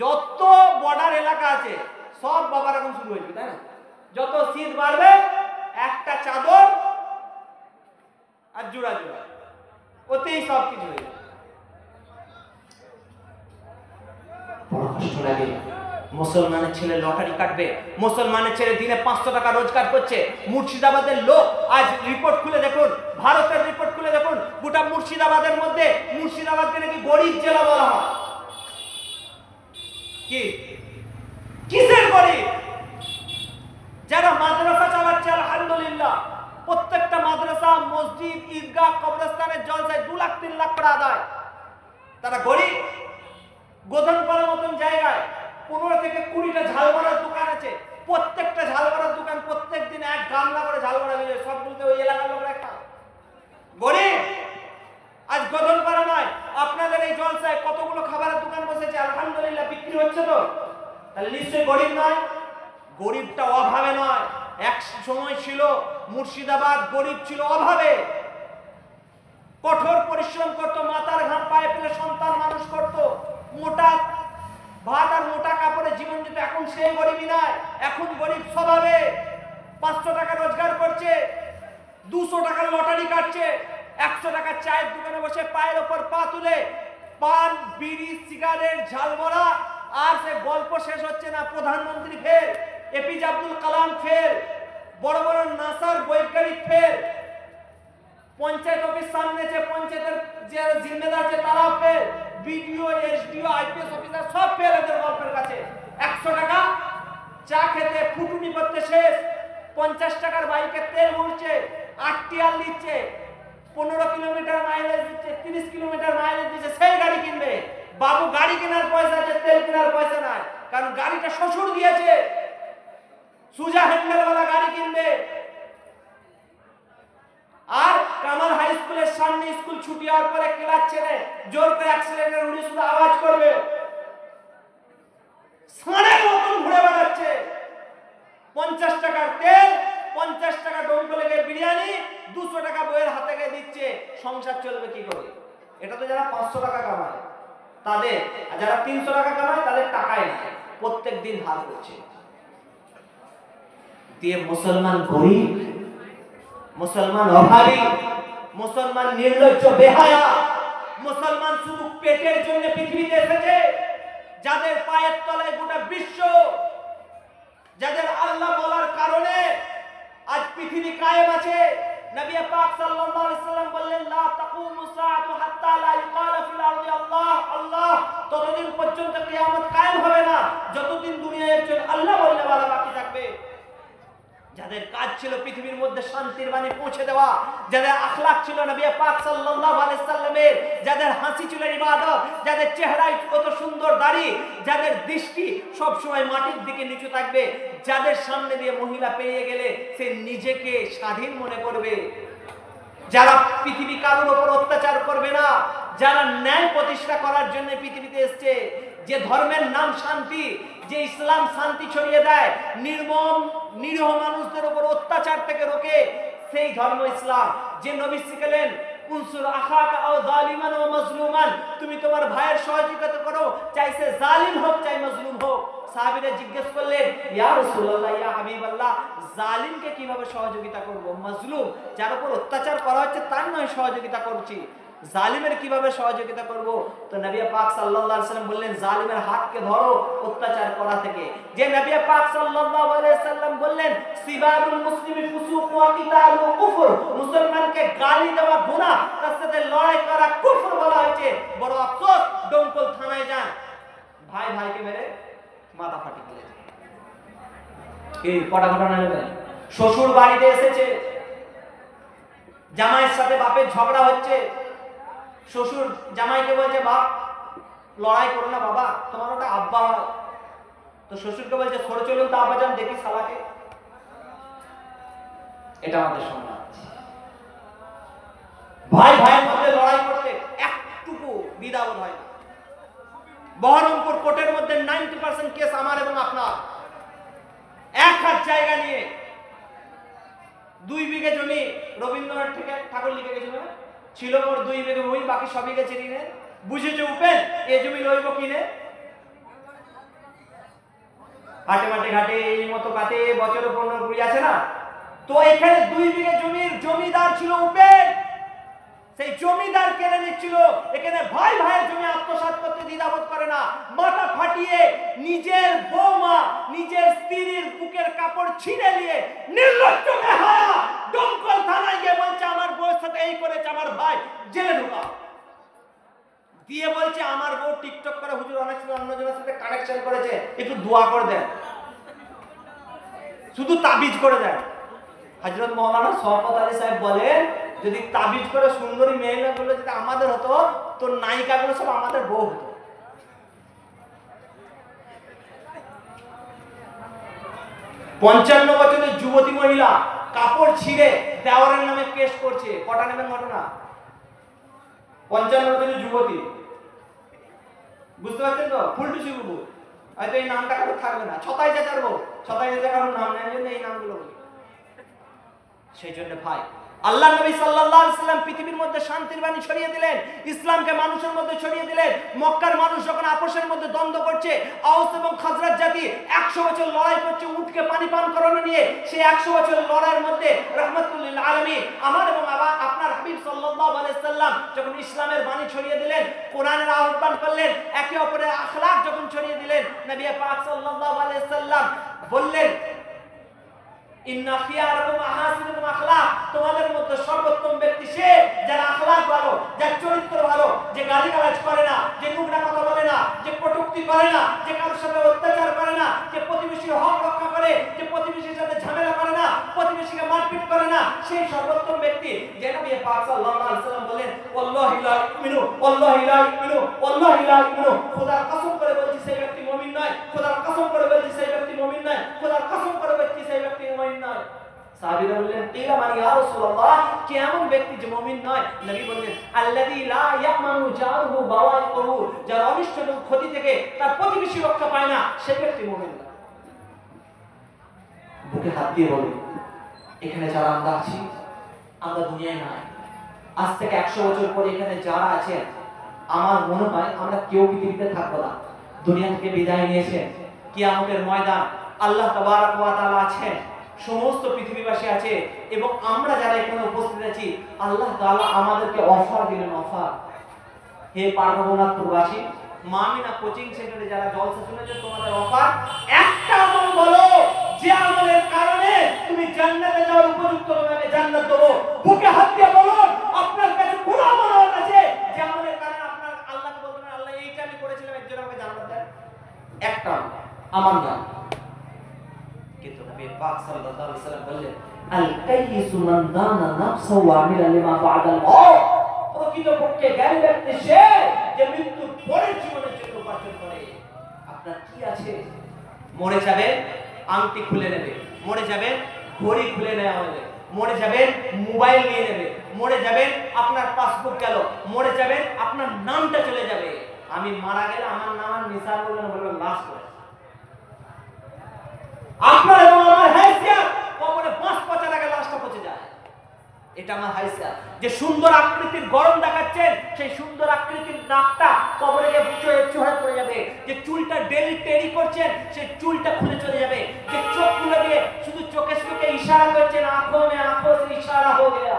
যত বর্ডার এলাকা আছে সব বাবার এখন শুরু হয়েছে, তাই না? যত শীত বাড়বে একটা চাদর আর জোড়া জোড়া, ওতেই সব কিছু হয়ে যাবে। বড় কষ্ট লাগে। মুসলমানের ছেলে লটারি কাটবে, মুসলমানের ছেলে দিনে 500 টাকা রোজগার করছে। মুর্শিদাবাদের লোক আজ রিপোর্ট খুলে দেখুন, ভারতের রিপোর্ট খুলে দেখুন, গোটা মুর্শিদাবাদের মধ্যে মুর্শিদাবাদকে নাকি গরিব জেলা বলা হয়। কি কিসের গরিব? যারা মাদ্রাসা চালাচ্ছে আলহামদুলিল্লাহ, প্রত্যেকটা মাদ্রাসা, মসজিদ, ঈদগাহ, কবরস্থানের জলসায় 2 লাখ 3 লাখ করে আদায়। তারা গরিব? গোধনপাড়ার মতন জায়গায় 15 থেকে 20টা ঝালবড়ার দোকান আছে। প্রত্যেকটা ঝালবড়ার দোকান প্রত্যেক দিন 1 গামলা করে ঝালবড়া বেরোয়, সবগুলোতে ওই এলাকার লোকরা খায়। গরিব? তাহলে নিশ্চয়ই গরিব নয়। গরিবটা অভাবে নয়, এক সময় ছিল মুর্শিদাবাদ গরিব ছিল অভাবে, কঠোর পরিশ্রম করতো, মাথার ঘাম পায়ে ফেলে সন্তান মানুষ করতো, মোটা ভাত আর মোটা কাপড়ে জীবন যেত। এখন সেই গরিবই নয়, এখন গরিব স্বভাবে। 500 টাকা রোজগার করছে, 200 টাকার লটারি কাটছে, 100 টাকা চায়ের দোকানে বসে পায়ের ওপর পা তুলে পান বিড়ি সিগারেট ঝালমরা, আর সে গল্প শেষ হচ্ছে না। প্রধানমন্ত্রী ফের, এপিজে আব্দুল কালাম ফের, বড় বড় নাসার বৈজ্ঞানিক ফের, পঞ্চায়েত অফিস সামনে যে পঞ্চায়েতের যে জিম্মেদার যে তারা ফের, বিডিও এসডিও আইপিএস অফিসার সব ফের এদের গল্পের কাছে। 100 টাকা চা খেতে ফুটুনি করতে শেষ, 50 টাকার বাইকে তেল ভরছে, 8 টিয়ার নিচ্ছে, 15 কিলোমিটার মাইলেজ দিচ্ছে, 30 কিলোমিটার মাইলেজ দিচ্ছে, সেই গাড়ি কিনবে। বাবু গাড়ি কেনার পয়সা আছে, তেল কেনার পয়সা নাই, কারণ গাড়িটা শ্বশুর দিয়েছে। সুজা হ্যান্ডেলওয়ালা গাড়ি কিনবে। আর কামাল হাই স্কুলের সামনে স্কুল ছুটি হওয়ার পরে ক্লাস ছেড়ে জোর করে অ্যাক্সিলেটর উড়িয়ে শুধু আওয়াজ করবে, সাড়ের মতন ঘুরে বেড়াচ্ছে। 50 টাকার তেল, 50 টাকা ডোমকলে গিয়ে বিরিয়ানি, 200 টাকা বইয়ের হাতে গিয়ে দিচ্ছে। সংসার চলবে কি করে? এটা তো যারা 500 টাকা কামায় তাদের, আর যারা 300 টাকা কামায় তাদের টাকাই নাই, প্রত্যেক দিন ধার করছে। দিয়ে মুসলমান গরিব, মুসলমান অভাবী, মুসলমান নির্লজ্জ বেহায়া, মুসলমান শুধু পেটের জন্য পৃথিবীতে এসেছে। যাদের পায়ের তলায় গোটা বিশ্ব, যাদের আল্লাহ বলার কারণে আজ পৃথিবী কায়েম আছে। নবী পাক সাল্লাল্লাহু আলাইহি ওয়াসাল্লাম বললেন, লা তাকুমু সাআতু হাত্তা লা ইউকালা ফিল আরদি আল্লাহ আল্লাহ, ততদিন পর্যন্ত কিয়ামত কায়েম হবে না যতদিন দুনিয়ায় একজন আল্লাহ বলনেওয়ালা বাকি থাকবে। যাদের কাজ ছিল পৃথিবীর মধ্যে শান্তির বাণী পৌঁছে দেওয়া, যাদের আখলাক ছিল নবী পাক সাল্লাল্লাহু আলাইহি সাল্লামের, যাদের হাসি ছিল ইবাদত, যাদের চেহারায় কত সুন্দর দাড়ি, যাদের দৃষ্টি সব সময় মাটির দিকে নিচু থাকবে, যাদের সামনে দিয়ে মহিলা পেরিয়ে গেলে সে নিজেকে স্বাধীন মনে করবে, যারা পৃথিবী কারোর উপর অত্যাচার করবে না, যারা ন্যায় প্রতিষ্ঠা করার জন্য পৃথিবীতে এসেছে, যে ধর্মের নাম শান্তি, যে ইসলাম শান্তি ছড়িয়ে দেয়, নির্মম নিরীহ মানুষদের উপর অত্যাচার থেকে রোকে, সেই ধর্ম ইসলাম। যে নবী শিখালেন, উনসুর আখাকা আও যালিমান ওয়া মাজলুমান, তুমি তোমার ভাইয়ের সহযোগিতা করো, চাই সে জালিম হোক চাই মাজলুম হোক। সাহাবীরা জিজ্ঞেস করলেন, ইয়া রাসূলুল্লাহ, ইয়া হাবিবাল্লাহ, জালিমকে কিভাবে সহযোগিতা করব? মাজলুম, যার উপর অত্যাচার করা হচ্ছে তার নয় সহযোগিতা করছি, জালিমের কিভাবে সহযোগিতা করব? তো নবী পাক সাল্লাল্লাহু আলাইহি ওয়াসাল্লাম বললেন, জালিমের হাতকে ধরো অত্যাচার করা থেকে। যে নবী পাক সাল্লাল্লাহু আলাইহি ওয়াসাল্লাম বললেন, সিবাবুল মুসলিমি ফুসুক ওয়া কিতালু কুফর, মুসলমানকে গালি দেওয়া গুনাহ, তার সাথে লড়াই করা কুফর বলা হয়েছে। বড় আফসোস, ডোমকল থানায় যান, ভাই ভাইকে মেরে মাথা ফাটিয়ে দিয়েছে। এই কটা ঘটনা নেবেন। শ্বশুর বাড়িতে এসেছে, জামাইয়ের সাথে বাপের ঝগড়া হচ্ছে, শ্বশুর জামাইকে বলছে, বাপ লড়াই করো না বাবা, তোমার ওটা আব্বা হয়। তো শ্বশুরকে বলছে, সরে চলুন তো আব্বাজান, দেখি শালাকে। এটা আমাদের সমাজ। ভাই ভাইয়ের মধ্যে লড়াই করতে একটুকু দ্বিধাবোধ হয় না। বহরমপুর কোর্টের মধ্যে 90% কেস আমার এবং আপনার। 1 হাত জায়গা নিয়ে 2 বিঘে জমি রবীন্দ্রনাথ থেকে ঠাকুর লিখে গেছিল না, ছিল ওর 2 বিঘে ভূমি, বাকি সবই গেছে ঋণে। বুঝেছে উপেন এ জমি লইব কিনে, হাটে মাঠে ঘাটে এই মতো কাটে, বছরে 15-20 আছে না। তো এখানে 2 বিঘে জমির জমিদার ছিল উপেন, সেই জমিদার কেড়ে নিচ্ছিল। এখানে ভাই ভাইয়ের জমি আত্মসাৎ করতে দ্বিধাবোধ করে না, মাথা ফাটিয়ে নিজের বৌমা, নিজের স্ত্রীর বুকের কাপড় ছিঁড়ে নিয়ে নির্লজ্জ বেহায়া ডোমকল থানায় গিয়ে বলছে, আমার বউয়ের সাথে এই করেছে, আমার ভাই জেলে ঢোকা। দিয়ে বলছে, আমার বউ টিকটক করে হুজুর অনেক অন্যজনের সাথে কানেকশন করেছে, একটু দোয়া করে দেন, শুধু তাবিজ করে দেন। হযরত মাওলানা শওকত আলী সাহেব বলেন, যদি তাবিজ করে সুন্দরী মেয়েগুলো যদি আমাদের হতো, তো নায়িকাগুলো সব আমাদের বউ হতো। পঞ্চান্ন বছরের যুবতী মহিলা কাপড় ছিঁড়ে দেওয়ারের নামে কেস করছে। কটা নেবেন ঘটনা? 55 বছরের যুবতী, বুঝতে পারছেন তো? ফুলটুসি বাবু হয়তো এই নামটা কারো থাকবে না, ছতায় চেঁচাবো, ছতায় চেঁচা কারোর নাম নেই, জন্য এই নামগুলো বলি। সেই জন্য ভাই, আল্লাহ নবী সাল্লাল্লাহু আলাইহি সাল্লাম পৃথিবীর মধ্যে শান্তির বাণী ছড়িয়ে দিলেন, ইসলামকে মানুষের মধ্যে ছড়িয়ে দিলেন। মক্কার মানুষ যখন আপোষের মধ্যে দ্বন্দ্ব করছে, আওস এবং খাজরাজ জাতি 100 বছর লড়াই করছে উটকে পানি পান করানো নিয়ে, সেই 100 বছর লড়াইয়ের মধ্যে রাহমাতুল লিল আলামিন আমার এবং আপনার হাবিব সাল্লাল্লাহু আলাইহি সাল্লাম যখন ইসলামের বাণী ছড়িয়ে দিলেন, কোরআনের আহ্বান করলেন, একে অপরের আখলাক যখন ছড়িয়ে দিলেন, নবী পাক সাল্লাল্লাহু আলাইহি সাল্লাম বললেন, ইন্না খিয়ারাকুম আহসানুকুম আখলাক, তোমাদের মধ্যে সর্বোত্তম ব্যক্তি সে যার আখলাক ভালো, যার চরিত্র ভালো, যে গালিগালাজ করে না, যে নোংরা কথা বলে না, যে কটূক্তি করে না, যে কারোর সাথে অত্যাচার করে না, যে প্রতিবেশীর হক রক্ষা করে, যে প্রতিবেশীর সাথে ঝামেলা করে না, প্রতিবেশীকে মারপিট করে না, সেই সর্বোত্তম ব্যক্তি। যে নবী পাক সাল্লাল্লাহু আলাইহি সাল্লাম বলেন, ওয়াল্লাহি লা ইউমিনু, ওয়াল্লাহি লা ইউমিনু, ওয়াল্লাহি লা ইউমিনু, খোদার কসম করে বলছি সেই ব্যক্তি মুমিন নয়, খোদার কসম করে বলছি সেই ব্যক্তি মুমিন নয়, খোদার কসম করে বলছি সেই ব্যক্তি মুমিন নয়। সাহাবীরা বললেন, কিলা মানে ইয়া রাসূলুল্লাহ, কি এমন ব্যক্তি যে মুমিন নয়? নবী বললেন, আল্লাযী লা ইয়ামানু জারহু বাওয়াইকুহু, যার অনিষ্ট এবং ক্ষতি থেকে তার প্রতিবেশী রক্ষা পায় না, সেই ব্যক্তি মুমিন না। বুকে হাত দিয়ে বলি, এখানে যারা আমরা আছি, আমরা দুনিয়ায় নাই। আজ থেকে 100 বছর পরে এখানে যারা আছেন, আমার মনে হয় আমরা কেউ পৃথিবীতে থাকবো না। দুনিয়া থেকে বিদায় নিয়েছেন, কিয়ামতের ময়দান আল্লাহ তাবারক ওয়া তাআলা আছেন, সমস্ত পৃথিবীবাসী আছে, এবং আমরা যারা এখানে উপস্থিত আছি, আল্লাহ তাআলা আমাদেরকে অফার দিলেন, অফার। হে পার্বনাথ প্রবাসী, মামিনা কোচিং সেন্টারে যারা জলসা শুনেছে, তোমাদের অফার একটা আমল বলো, যে আমলের কারণে তুমি জান্নাতে যাওয়ার উপযুক্ত, তোমাকে জান্নাত দেবো। বুকে হাত দিয়ে বলো, আপনার কাছে কোন আমল আছে যে আমলের কারণে আপনার আল্লাহকে বলবেন, আল্লাহ এইটা আমি করেছিলাম, এর জন্য আমাকে জান্নাত দেন? একটা আমার নাম। কিন্তু নবী পাক সাল্লাল্লাহু আলাইহি ওয়াসাল্লাম বললেন, আল কাইয়িসু মান দানা নাফসাহু ওয়া আমিলা লিমা বা'দাল মউত, প্রকৃতপক্ষে জ্ঞানী ব্যক্তি সে যে মৃত্যুর পরের জীবনের জন্য উপার্জন করে। আপনার কি আছে? মরে যাবেন, আংটি খুলে নেবে, মরে যাবেন, ঘড়ি খুলে নেওয়া হবে, মরে যাবেন, মোবাইল নিয়ে নেবে, মরে যাবেন, আপনার পাসবুক গেল, মরে যাবেন, আপনার নামটা চলে যাবে। আমি মারা গেলে আমার নাম আর নিসার বলবেন, বলবেন লাশ করে। আপনার এবং আমার হাইসিয়াত কবরে 5 পচার আগে লাশটা পচে যায়। এটা আমার হাইসিয়াত। যে সুন্দর আকৃতির গরম দেখাচ্ছেন, সেই সুন্দর আকৃতির নাকটা কবরে গিয়ে চুহে পড়ে যাবে। যে চুলটা ডেলি টেরি করছেন, সেই চুলটা খুলে চলে যাবে। যে চোখগুলো দিয়ে শুধু চোখে চোখে ইশারা করছেন, আঁখোं में आंखों से इशारा हो गया,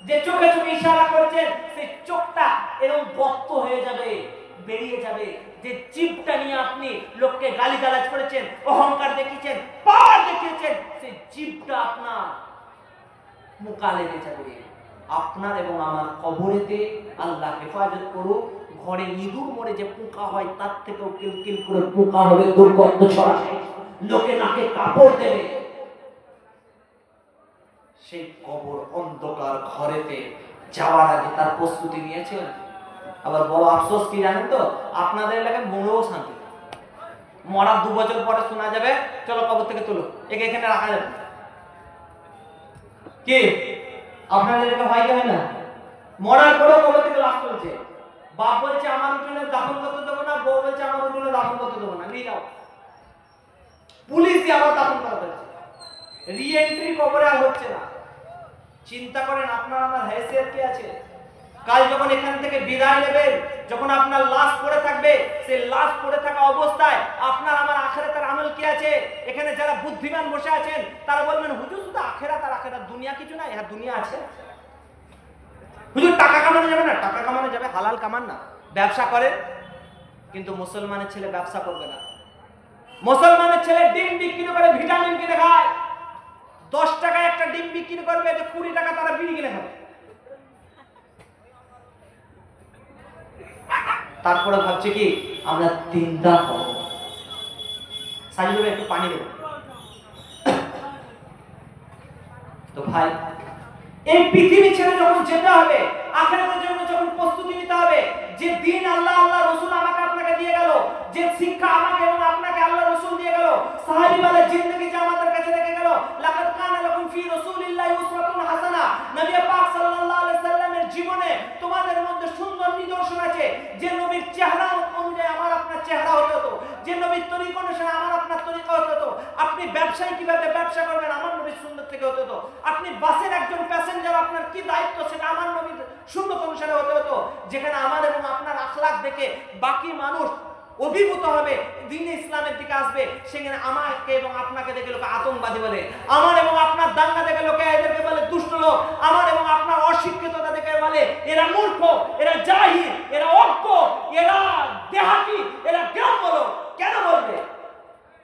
যে চোখে চোখে ইশারা করছেন, সেই চোখটা এরকম বক্ত হয়ে যাবে, বেরিয়ে যাবে। যে জিভটা নিয়ে আপনি লোককে গালিগালাজ করেছেন, অহংকার দেখিয়েছেন, পাওয়ার দেখিয়েছেন, সেই জিভটা আপনার মুখে লেগে যাবে। আপনার এবং আমার কবরেতে আল্লাহ হেফাজত করুক। ঘরে ইঁদুর মরে যে পোকা হয়, তার থেকেও কিলকিল করে পোকা হবে, দুর্গন্ধ ছড়াবে, লোকে নাকে কাপড় দেবে। সেই কবর অন্ধকার ঘরেতে যাওয়ার আগে তার প্রস্তুতি নিয়েছেন। আবার বড় আফসোস কি জানেন তো, আপনাদের এলাকায় মরেও শান্তি, মরার 2 বছর পরে শোনা যাবে, চলো কবর থেকে তুলো, একে এখানে রাখা যাবে। কি আপনাদের এলাকা হয় কি হয় না? মরার পরেও কবর থেকে লাশ তুলছে। বাপ বলছে আমার উঠোনে দাফন করতে দেবো না, বউ বলছে আমার উঠোনে দাফন করতে দেবো না, নিয়ে যাও। পুলিশ দিয়ে আবার দাফন করা হচ্ছে, রি-এন্ট্রি কবরে আর হচ্ছে না। চিন্তা করেন আপনার আমার হাইসিয়ত কি আছে? কাল যখন এখান থেকে বিদায় নেবেন, যখন আপনার লাশ পড়ে থাকবে, সেই লাশ পড়ে থাকা অবস্থায় আপনার আমার আখিরাতের আমল কি আছে? এখানে যারা বুদ্ধিমান বসে আছেন তারা বলবেন, হুজুর শুধু আখিরাত আর আখিরাত, দুনিয়া কিছু নাই। হ্যাঁ, দুনিয়া আছে। হুজুর টাকা কামানো যাবে না? টাকা কামানো যাবে, হালাল কামান না, ব্যবসা করে। কিন্তু মুসলমানের ছেলে ব্যবসা করবে না। মুসলমানের ছেলে ডিম বিক্রি করে ভিটামিন কিনে খায়। 10 টাকায় একটা ডিম বিক্রি করবে, 20 টাকা তারা বিড়ি কিনে খাবে। তারপরে ভাবছে কি আমরা দিনদার হব। সাজিদুর একটু পানি দেবো তো ভাই। এই পৃথিবী ছেড়ে যখন যেতে হবে, আখিরাতের জন্য যখন প্রস্তুতি নিতে হবে, যে দিন আল্লাহ রাসূল আমাকে আপনাকে দিয়ে গেল, যে শিক্ষা আমাকে এবং আপনাকে আল্লাহ রাসূল দিয়ে গেল, সাহাবী ওয়ালা জিন্দেগি যে আমাদের কাছে রেখে গেল, লাকাদ কানা লাকুম ফি রাসূলিল্লাহি উসওয়াতুন হাসানা। নবী পাক সাল্লাল্লাহু আলাইহি সাল্লামের জীবনে তোমাদের মধ্যে সুন্দর নিদর্শন আছে। যে নবীর চেহারা অনুযায়ী আমার আপনার চেহারা হতে হতো, যে নবীর তরিকা অনুসারে আমার আপনার তরিকা হতে হতো। আপনি ব্যবসায়ী কিভাবে ব্যবসা করবেন আমার নবীর সুন্নাত থেকে হতে হতো। আপনি বাসের একজন প্যাসেঞ্জার আপনার কি দায়িত্ব সেটা আমার নবীর সুন্নাত অনুসারে হতে হতো। যেখানে আমার এবং আপনার আখলাক দেখে বাকি মানুষ অভিভূত হবে, দ্বীন ইসলামের দিকে আসবে, সেখানে আমাকে এবং আপনাকে দেখে লোকে আতঙ্কবাদী বলে, আমার এবং আপনার দাঙ্গা দেখে লোকে এদেরকে বলে দুষ্ট লোক, আমার এবং আপনার অশিক্ষিততা দেখে বলে এরা মূর্খ, এরা জাহিল, এরা অজ্ঞ, এরা দেহাতি, এরা কেমন বলো। কেন বলবে?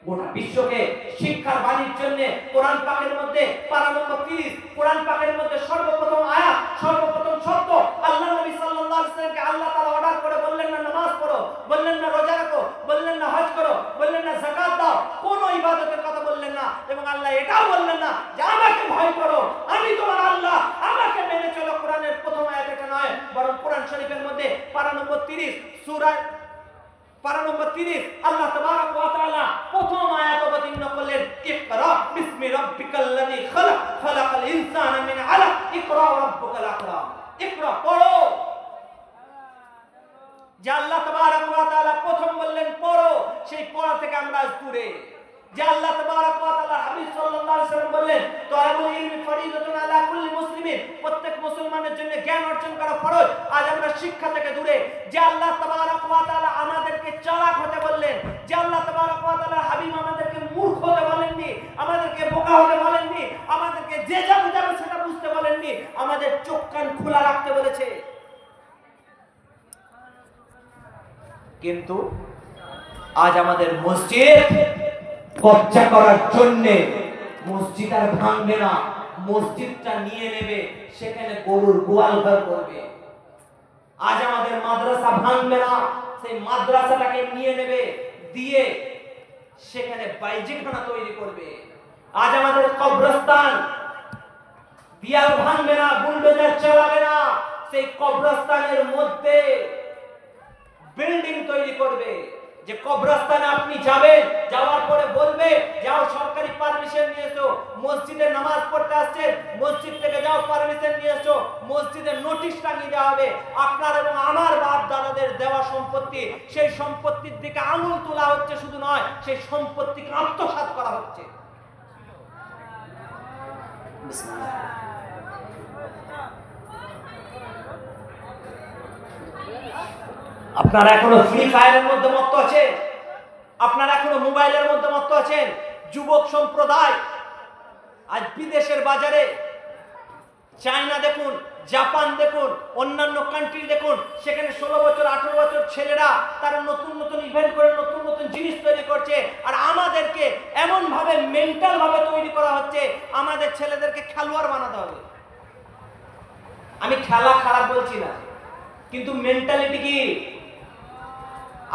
গোটা বিশ্বকে শিক্ষার বাণীর জন্য কোরআন পাকের মধ্যে পারা নম্বর 30 কোরআন পাকের মধ্যে সর্বপ্রথম আয়াত, সর্বপ্রথম শব্দ আল্লাহ নবী সাল্লাল্লাহু আলাইহি ওয়াসাল্লামকে আল্লাহ তাআলা অর্ডার করে বললেন না নামাজ পড়ো, বললেন না রোজা রাখো, বললেন না হজ করো, বললেন না যাকাত দাও, কোনো ইবাদতের কথা বললেন না। এবং আল্লাহ এটাও বললেন না যে আমাকে ভয় করো, আমি তোমার আল্লাহ, আমাকে মেনে চলো। কোরআনের প্রথম আয়াত এটা নয়, বরং কোরআন শরীফের মধ্যে পারা নম্বর 30 সূরা পারা নম্বর 30 আল্লাহ তাবারক ওয়া তাআলা প্রথম আয়াত অবতীর্ণ করলেন ইকরা বিসমি রাব্বিকাল্লাযী খালাক খালাকাল ইনসানা মিন আলাক ইকরা রাব্বুকাল আকরাম। ইকরা পড়ো। যে আল্লাহ তাবারক ওয়া তাআলা প্রথম বললেন পড়ো, সেই পড়া থেকে আমরা আজ দূরে। যে আল্লাহ তাবারক ওয়া তাআলা হাবিব সাল্লাল্লাহু আলাইহি ওয়াসাল্লাম বললেন তালাবুল ইলমি ফরিদাতুন আলা কুল্লি মুসলিমিন, প্রত্যেক মুসলমানের জন্য জ্ঞান অর্জন করা ফরজ। আজ আমরা শিক্ষা থেকে দূরে। যে আল্লাহ তাবারক ওয়া তাআলা আমাদেরকে চালাক হতে বললেন, যে আল্লাহ তাবারক ওয়া তাআলা হাবিব আমাদেরকে মূর্খ হতে বলেননি, আমাদেরকে বোকা হতে বলেননি, আমাদেরকে যে যা বুঝাবে সেটা বুঝতে বলেননি, আমাদের চোখ কান খোলা রাখতে বলেছে। কিন্তু আজ আমাদের মসজিদ কবজা করার জন্য মসজিদ আর ভাঙবে না, মসজিদটা নিয়ে নেবে, সেখানে গরুর গোয়াল ঘর করবে। আজ আমাদের মাদ্রাসা ভাঙবে না, সেই মাদ্রাসাটাকে নিয়ে নেবে, দিয়ে সেখানে বাইজিখানা তৈরি করবে। আজ আমাদের কবরস্থান দিয়াল ভাঙবে না, বুলডোজার চালাবে না, সেই কবরস্থানের মধ্যে বিল্ডিং তৈরি করবে। যে কবরস্থানে আপনি যাবেন, যাওয়ার পরে বলবে যাও সরকারি পারমিশন নিয়ে এসো, মসজিদে নামাজ পড়তে আসছেন, মসজিদ থেকে যাও পারমিশন নিয়ে এসো, মসজিদের নোটিশ টাঙিয়ে দেওয়া হবে। আপনার এবং আমার বাপ দাদাদের দেওয়া সম্পত্তি, সেই সম্পত্তির দিকে আঙুল তোলা হচ্ছে শুধু নয়, সেই সম্পত্তিকে আত্মসাৎ করা হচ্ছে। আপনারা এখনো ফ্রি ফায়ারের মধ্যে মত্ত আছেন, আপনারা এখনো মোবাইলের মধ্যে মত্ত আছেন। যুবক সম্প্রদায় আজ বিদেশের বাজারে, চায়না দেখুন, জাপান দেখুন, অন্যান্য কান্ট্রি দেখুন, সেখানে 16 বছর 18 বছর ছেলেরা তারা নতুন নতুন ইভেন্ট করে নতুন নতুন জিনিস তৈরি করছে। আর আমাদেরকে এমন ভাবে মেন্টাল ভাবে তৈরি করা হচ্ছে, আমাদের ছেলেদেরকে খেলোয়াড় বানাতে হবে। আমি খেলা খারাপ বলছি না, কিন্তু মেন্টালিটি কি?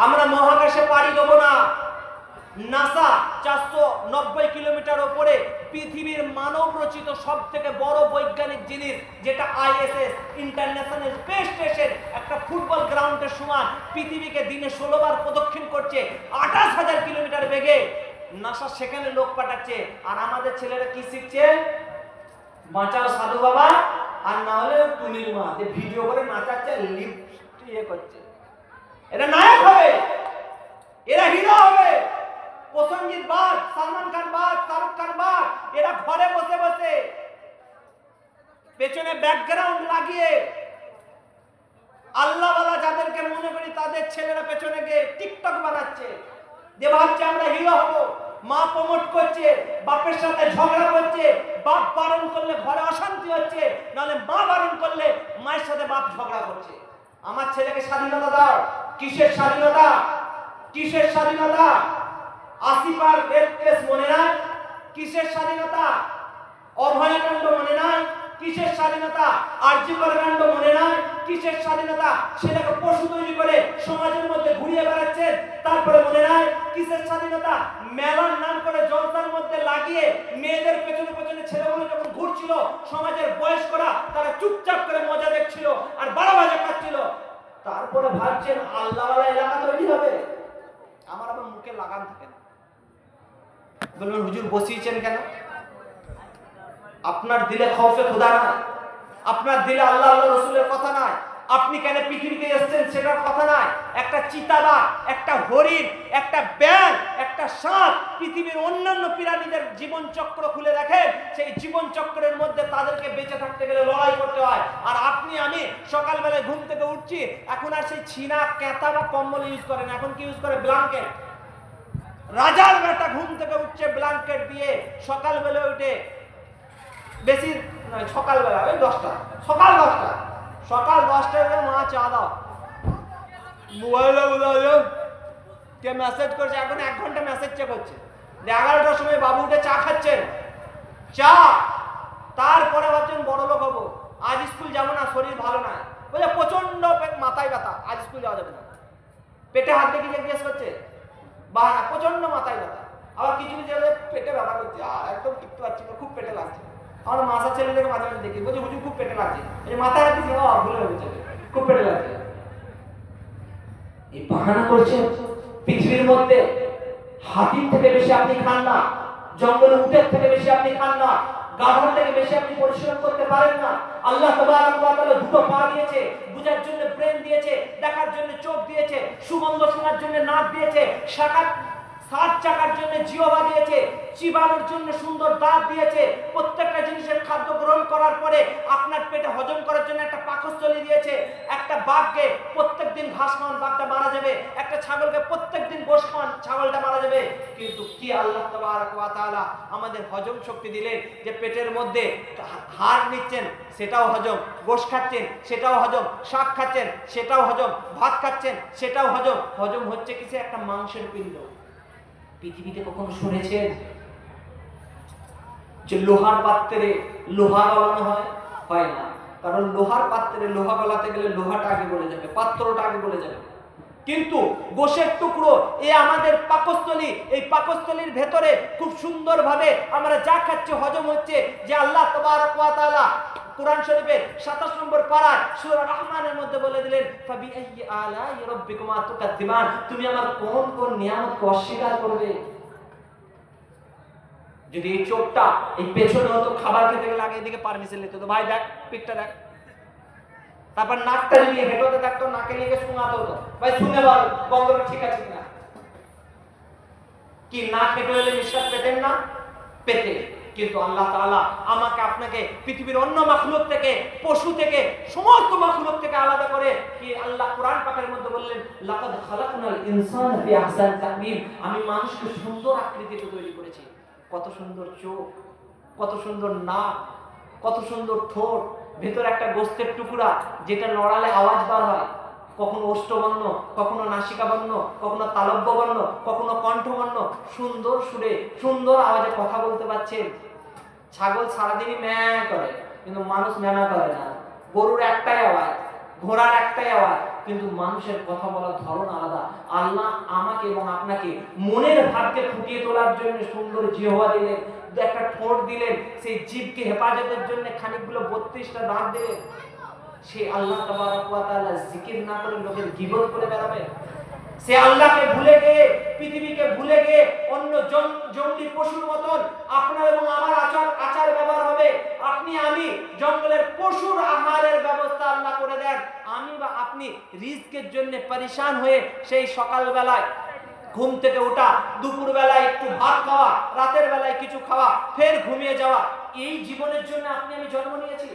আমরা মহাকাশে পাড়ি দেবো না। নাসা 490 কিলোমিটার উপরে পৃথিবীর মানব রচিত সব থেকে বড় বৈজ্ঞানিক জিনিস, যেটা ISS ইন্টারন্যাশনাল স্পেস স্টেশন, একটা ফুটবল গ্রাউন্ডের সমান, পৃথিবীকে দিনে 16 বার প্রদক্ষিণ করছে 28,000 কিলোমিটার বেগে। নাসা সেখানে লোক পাঠাচ্ছে, আর আমাদের ছেলেরা কি শিখছে? বাঁচাও সাধু বাবা, আর না হলে টুনির মা, যে ভিডিও করে নাচাচ্ছে, লিফট ইয়ে করছে। এরা নায়ক হবে, এরা হিরো হবে। প্রসেনজিৎ বাদ, সালমান খান বাদ, শাহরুখ খান বাদ, এরা ঘরে বসে বসে পেছনে ব্যাকগ্রাউন্ড লাগিয়ে আল্লাহওয়ালা যাদেরকে মনে করি তাদের ছেলেরা পেছনে গিয়ে টিকটক বানাচ্ছে, যে ভাবছে আমরা হিরো হব। মা প্রমোট করছে, বাপের সাথে ঝগড়া করছে, বাপ বারণ করলে ঘরে অশান্তি হচ্ছে, নাহলে মা বারণ করলে মায়ের সাথে বাপ ঝগড়া করছে। আমার ছেলেকে স্বাধীনতা দাও। কিসের স্বাধীনতা? কিসের স্বাধীনতা? আসিফার রেপ কেস মনে নাই? কিসের স্বাধীনতা? অভয়াকাণ্ড মনে নাই? কিসের স্বাধীনতা? আরজিকর কাণ্ড মনে নাই? কিসের স্বাধীনতা? ছেলেকে পশু তৈরি করে সমাজের মধ্যে ঘুরিয়ে বেড়াচ্ছেন, তারপরে মনে নাই? কিসের স্বাধীনতা? মেলার নাম করে জলসার মধ্যে লাগিয়ে মেয়েদের পেছনে পেছনে ছেলেগুলো যখন ঘুরছিল, সমাজের বয়স্করা তারা চুপচাপ করে মজা দেখছিল আর বারো বাজা খাচ্ছিল। তারপরে ভাবছেন আল্লাহওয়ালা এলাকা তৈরি হবে। আমার আবার মুখে লাগাম থাকে না। বলবেন হুজুর বসিয়েছেন কেন? আপনার দিলে খৌফে খোদা নাই, আপনার দিলে আল্লাহ আল্লাহ রসুলের কথা নাই, আপনি কেন পৃথিবীতে এসেছেন সেটার কথা নয়। একটা চিতাবাঘ, একটা হরিণ, একটা ব্যাঙ, একটা সাপ, পৃথিবীর অন্যান্য প্রাণীদের জীবন চক্র খুলে দেখেন, সেই জীবন চক্রের মধ্যে তাদেরকে বেঁচে থাকতে গেলে লড়াই করতে হয়। আর আপনি আমি সকালবেলায় ঘুম থেকে উঠছি, এখন আর সেই ছিনা ক্যাঁথা বা কম্বল ইউজ করে না, এখন কি ইউজ করে? ব্ল্যাঙ্কেট। রাজার বেটা ঘুম থেকে উঠছে ব্ল্যাঙ্কেট দিয়ে, সকালবেলা উঠে বেশি নয়, সকালবেলা ওই 10টা, সকাল 10টায় মা চা দাও, মোবাইলে বোঝাও কে মেসেজ করছে, এখন 1 ঘন্টা মেসেজ চেক হচ্ছে। 11টার সময় বাবু উঠে চা খাচ্ছেন, চা, তারপরে ভাবছেন বড় লোক হবো, আজ স্কুল যাবো না, শরীর ভালো না, বলে প্রচন্ড মাথায় ব্যথা, আজ স্কুল যাওয়া যাবে না। পেটে হাত দেখে জিজ্ঞেস করছে, বাহানা, প্রচন্ড মাথায় ব্যথা। আবার কিছু কিছু পেটে ব্যথা করছে, একদম টিকতে পারছি না, খুব পেটে লাগছে। আমার মাথা ছেলেদেরকে মাঝে মাঝে দেখি, বলছে হুজুর খুব পেটে লাগছে, মাথায় রাখছি, ভুলে হয়েছে, খুব পেটে লাগছে। এই বাহানা করছে। পৃথিবীর মধ্যে হাতির থেকে বেশি আপনি খান না, জঙ্গলের উটের থেকে বেশি আপনি খান না, গাধার থেকে বেশি আপনি পরিশ্রম করতে পারেন না। আল্লাহ তাবারক ওয়া তাআলা দুটো পা দিয়েছে, বুঝার জন্য ব্রেন দিয়েছে, দেখার জন্য চোখ দিয়েছে, সুগন্ধ শোনার জন্য নাক দিয়েছে, 7 চাকার জন্য জিহ্বা দিয়েছে, চিবানোর জন্য সুন্দর দাঁত দিয়েছে, প্রত্যেকটা জিনিসের খাদ্য গ্রহণ করার পরে আপনার পেটে হজম করার জন্য একটা পাকস্থলী দিয়েছে। একটা বাঘকে প্রত্যেকদিন ঘাস খাওয়ান, বাঘটা মারা যাবে। একটা ছাগলকে প্রত্যেকদিন গোশ খাওয়ান, ছাগলটা মারা যাবে। কিন্তু কি আল্লাহ তাবারক ওয়া তাআলা আমাদের হজম শক্তি দিলেন, যে পেটের মধ্যে হাড় নিচ্ছেন সেটাও হজম, গোশ খাচ্ছেন সেটাও হজম, শাক খাচ্ছেন সেটাও হজম, ভাত খাচ্ছেন সেটাও হজম। হজম হচ্ছে কিসে? একটা মাংসের পিণ্ড। পৃথিবীতে কখনো শুনেছেন যে লোহার পাত্রে লোহা গলানো হয়? হয় না, কারণ লোহার পাত্রে লোহা গলাতে গেলে লোহাটা আগে গলে যাবে, পাত্রটা আগে গলে যাবে। কিন্তু গোশের টুকরো, এ আমাদের পাকস্থলী, এই পাকস্থলীর ভেতরে খুব সুন্দরভাবে আমরা যা খাচ্ছি হজম হচ্ছে। যে আল্লাহ তাবারক ওয়া তাআলা কুরআন শরীফের 27 নম্বর পারায় সূরা রহমানের মধ্যে বলে দিলেন, ফাবিআইয়ি আলাই রাব্বিকুমা তুকাজ্জিবান, তুমি আমার কোন কোন নিয়ামতকে অস্বীকার করবে? যদি এই চোখটা এই পেছনে হতো, খাবার খেতে গেলে আগে এদিকে পারমিশন নিতে হতো, ভাই দেখ পিকটা দেখ। তারপর নাকটা নিয়ে হেঁটোতে থাকতো, নাকে নিয়ে শুঙাতে হতো, ভাই শুনে বল বন্ধটা ঠিক আছে কিনা। কি নাক হেঁটে হলে নিঃশ্বাস পেতেন না? পেতে। কিন্তু আল্লাহ তাআলা আমাকে আপনাকে পৃথিবীর অন্য মাখলুক থেকে, পশু থেকে, সমস্ত মাখলুক থেকে আলাদা করে কি আল্লাহ কোরআন পাকের মধ্যে বললেন, লাকাদ খালাকনাল ইনসানা ফি আহসানি তাকওয়িম, আমি মানুষকে সুন্দর আকৃতিতে তৈরি করেছি। কত সুন্দর চোখ, কত সুন্দর নাক, কত সুন্দর ঠোঁট, ভেতরে একটা গোস্তের টুকরা যেটা নড়ালে আওয়াজ বার হয়, কখনো ওষ্ঠবর্ণ, কখনো নাসিকাবর্ণ, কখনো তালব্যবর্ণ, কখনো কণ্ঠবর্ণ, সুন্দর সুরে সুন্দর আওয়াজে কথা বলতে পারছেন। ছাগল সারাদিনই ম্যাঁ করে, কিন্তু মানুষ ম্যানা করে না। গরুর একটাই আওয়াজ, ঘোড়ার একটাই আওয়াজ, কিন্তু মানুষের কথা বলার ধরন আলাদা। আল্লাহ আমাকে এবং আপনাকে মনের ভাবকে ফুটিয়ে তোলার জন্য সুন্দর জিহ্বা দিলেন, একটা ঠোঁট দিলেন, সেই জীবকে হেফাজতের জন্য খানিকগুলো 32টা দাঁত দিলেন। সে আল্লাহ তাবারক ওয়া তাআলা জিকির না করে লোকের গীবত করে বেড়াবে? সে আল্লাহকে ভুলে গিয়ে, পৃথিবীকে ভুলে গিয়ে অন্য জঙ্গলি পশুর মতন আপনার এবং আমার আচার ব্যবহার হবে। আপনি আমি জঙ্গলের পশুর আহারের ব্যবস্থা আল্লাহ করে দেন, আমি বা আপনি রিজকের জন্য পরেশান হয়ে সেই সকালবেলায় ঘুম থেকে ওঠা, দুপুর বেলায় একটু ভাত খাওয়া, রাতের বেলায় কিছু খাওয়া, ফের ঘুমিয়ে যাওয়া, এই জীবনের জন্য আপনি আমি জন্ম নিয়েছি।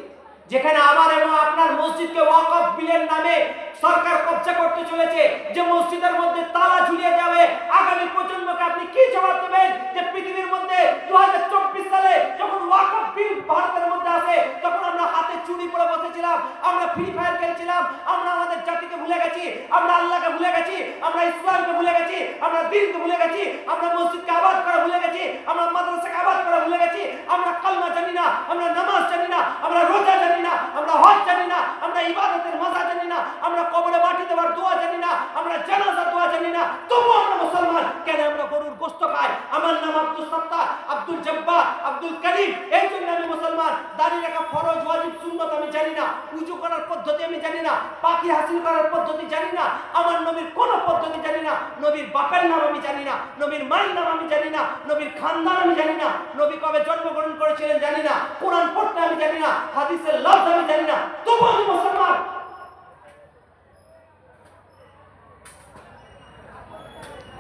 যেখানে আমার এবং আপনার মসজিদকে ওয়াকফ বিলের নামে সরকার কবজা করতে চলেছে, যে মসজিদের মধ্যে তালা ঝুলিয়ে যাবে, আগামী প্রজন্মকে আপনি কি জবাব দেবেন? যে পৃথিবীর মধ্যে 2024 সালে যখন ওয়াকফ বিল ভারতের মধ্যে আসে, তখন আমরা হাতে চুরি পরে বসেছিলাম, আমরা ফ্রি ফায়ার খেলছিলাম, আমরা আমাদের জাতিকে ভুলে গেছি, আমরা আল্লাহকে ভুলে গেছি, আমরা ইসলামকে ভুলে গেছি, আমরা দ্বীনকে ভুলে গেছি, আমরা মসজিদকে আবাদ করা ভুলে গেছি, আমরা মাদ্রাসাকে আবাদ করা ভুলে গেছি, আমরা কালমা জানি না, আমরা নামাজ জানি না, আমরা রোজা জানি না, আমরা হজ জানি না, আমরা ইবাদতের মজা জানি না, আমরা কবরে মাটি দেওয়ার দোয়া জানি না, আমরা জানাজার দোয়া জানি না, তবু আমরা মুসলমান। কেন আমরা গরুর গোশত খাই? আমার নাম আব্দুল সত্তার, আব্দুল জব্বার, আব্দুল করিম, এই জন্য আমি মুসলমান। দাড়ি রাখা ফরজ, ওয়াজিব, সুন্নাত আমি জানি না, উজু করার পদ্ধতি আমি জানি না, পাখি হাসিল করার পদ্ধতি জানি না, আমার নবীর কোন পদ্ধতি জানি না, নবীর বাপের নাম আমি জানি না, নবীর মায়ের নাম আমি জানি না, নবীর খানদান আমি জানি না, নবী কবে জন্মগ্রহণ করেছিলেন জানি না, কোরআন পড়তে আমি জানি না, হাদিসের লফজ আমি জানি না, তবু আমি মুসলমান।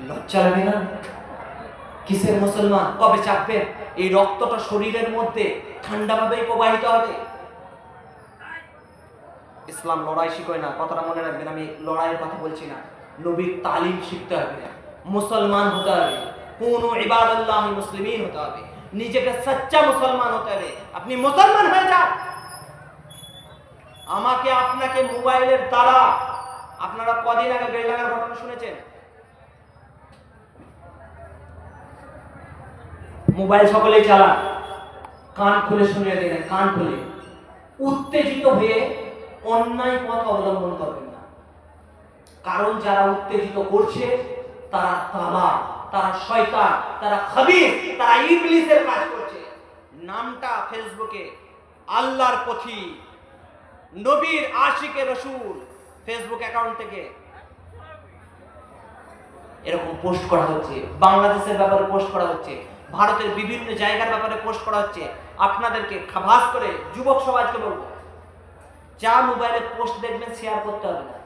লজ্জা লাগে না? কিসের মুসলমান? কবে চাপবেন? এই রক্তটা শরীরের মধ্যে ঠান্ডাভাবেই প্রবাহিত হবে। ইসলাম লড়াই শিখায় না, কথাটা মনে রাখবেন। আমি লড়াইয়ের কথা বলছি না, নবীর তালিম শিখতে হবে, মুসলমান হতে হবে, কোন ইবাদুল্লাহ মুসলিমিন হতে হবে, নিজেকে সচ্চা মুসলমান হতে হবে। আপনি মুসলমান হয়ে যান। আমাকে আপনাকে মোবাইলের দ্বারা, আপনারা কদিন আগে বেলডাঙ্গার ঘটনা শুনেছেন? মোবাইল সকলেই চালান, কান খুলে শুনে দেন, কান খুলে। উত্তেজিত হয়ে অন্যায় পথ অবলম্বন করবেন না, কারণ যারা উত্তেজিত করছে তারা দালাল, তারা শয়তান, তারা খবীস, তারা ইবলিসের কাজ করছে। নামটা ফেসবুকে আল্লাহর পথি, নবীর আশিকে রসুল, ফেসবুক অ্যাকাউন্ট থেকে এরকম পোস্ট করা হচ্ছে, বাংলাদেশের ব্যাপারে পোস্ট করা হচ্ছে, ভারতের বিভিন্ন জায়গার ব্যাপারে পোস্ট করা হচ্ছে। আপনাদেরকে খাস করে যুবক সমাজকে বলবো, যা মোবাইলে পোস্ট দেখবেন শেয়ার করতে হবে না।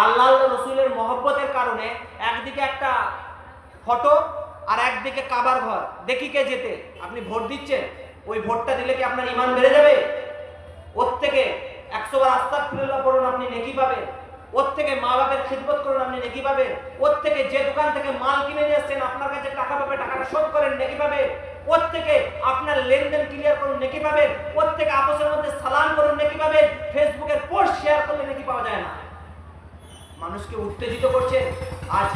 আল্লাহ রসুলের মহব্বতের কারণে একদিকে একটা ফটো আর একদিকে কাবার ঘর, দেখি কে যেতে। আপনি ভোট দিচ্ছেন, ওই ভোটটা দিলে কি আপনার ঈমান বেড়ে যাবে? ওর থেকে 100 বার আস্তাগফিরুল্লাহ পড়ুন, আপনি নেকি পাবেন। ওর থেকে মা বাবার খিদমত করুন, আপনি নেকি পাবেন। ওর থেকে যে দোকান থেকে মাল কিনে নিয়ে আসছেন, আপনার কাছে টাকা পাবে, টাকাটা শোধ করেন, নেকি পাবেন। ওর থেকে আপনার লেনদেন ক্লিয়ার করুন, নেকি পাবেন। ওর থেকে আপসের মধ্যে সালাম করুন, নেকি পাবেন। ফেসবুকের পোস্ট শেয়ার করলে নেকি পাওয়া যায় না। মানুষকে উত্তেজিত করছে। আজ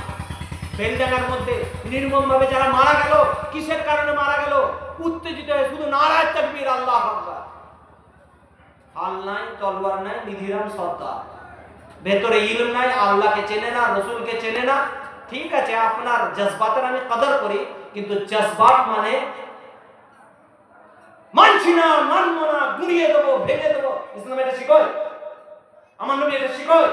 বেলডাঙ্গার মধ্যে নির্মমভাবে যারা মারা গেল, কিসের কারণে মারা গেল? উত্তেজিত হয়ে শুধু নারায়ে তাকবীর, আল্লাহু আকবার। হাল নাই, তলোয়ার নাই, নিধিরাম সত্তা, ভেতরে ইলম নাই, আল্লাহকে চেনে না, রসুলকে চেনে না। ঠিক আছে, আপনার জজবাতের আমি কদর করি, কিন্তু জজবাত মানে মানছি না, মানবো না, গুড়িয়ে দেবো, ভেঙে দেবো, ইসলাম এটা শিখায়? আমার নবী এটা শিখায়?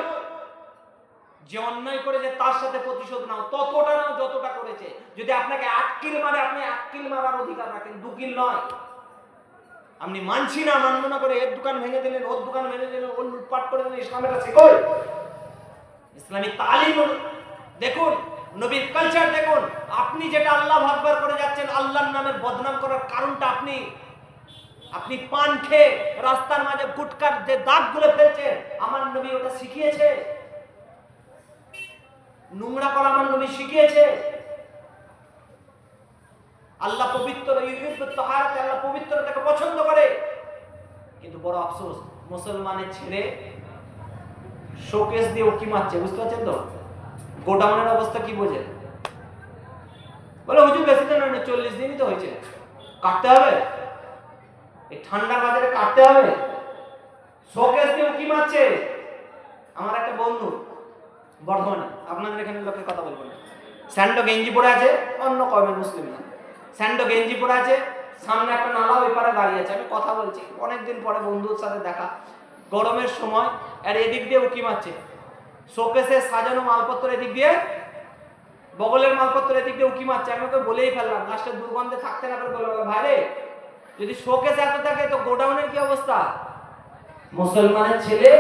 যে অন্যায় করেছে তার সাথে প্রতিশোধ নাও, ততটা নাও যতটা করেছে। যদি আপনাকে 8 কিল মারে, আপনি 1 কিল মারার অধিকার রাখেন, 2 কিল নয়। আপনি মানছি না, মানবো না করে এর দোকান ভেঙে দিলেন, ওর দোকান ভেঙে দিলেন, ওর লুটপাট করে দিলেন, ইসলাম এটা শেখায়? ইসলামী তালিম দেখুন, নবীর কালচার দেখুন। আপনি যেটা আল্লাহু আকবার করে যাচ্ছেন, আল্লাহর নামের বদনাম করার কারণটা আপনি পান খেয়ে রাস্তার মাঝে গুটকার যে দাগগুলো ফেলছেন, আমার নবী ওটা শিখিয়েছে। নোংরা করা আমার নবী শিখিয়েছে। আল্লাহ পবিত্র, ইউহিব্বুত তাহারাত, আল্লাহ পবিত্রতাকে পছন্দ করে। কিন্তু বড় আফসোস, মুসলমানের ছেলে শোকেস দিয়ে উকি মারছে, বুঝতে পারছেন তো? গোডাউনের অবস্থা কি বোঝেন? বলে হুজুর বেশি দিন না, 40 দিনই তো হয়েছে, কাটতে হবে, এই ঠান্ডার বাজারে কাটতে হবে। শোকেস দিয়ে উকি মারছে। আমার একটা বন্ধু বর্ধমানে, আপনাদের এখানে লোকের কথা বলবো না, স্যান্ডো গেঞ্জি পরে আছে, অন্য কমের মুসলিম না, স্যান্ডো গেঞ্জি পরে আছে, সামনে একটা নালা, ওই পারে দাঁড়িয়ে আছে। আমি কথা বলছি, অনেকদিন পরে বন্ধুর সাথে দেখা, গরমের সময়, আর এদিক দিয়ে উকি মারছে। শোকেসে সাজানো মালপত্র এদিক দিয়ে, বগলের মালপত্র এদিক দিয়ে উকি মারছে। আমি ওকে বলেই ফেললাম, লাস্টে দুর্গন্ধে থাকতে না করে বলে, ভাই রে, যদি শোকেস এত থাকে তো গোডাউনের কি অবস্থা? মুসলমানের ছেলে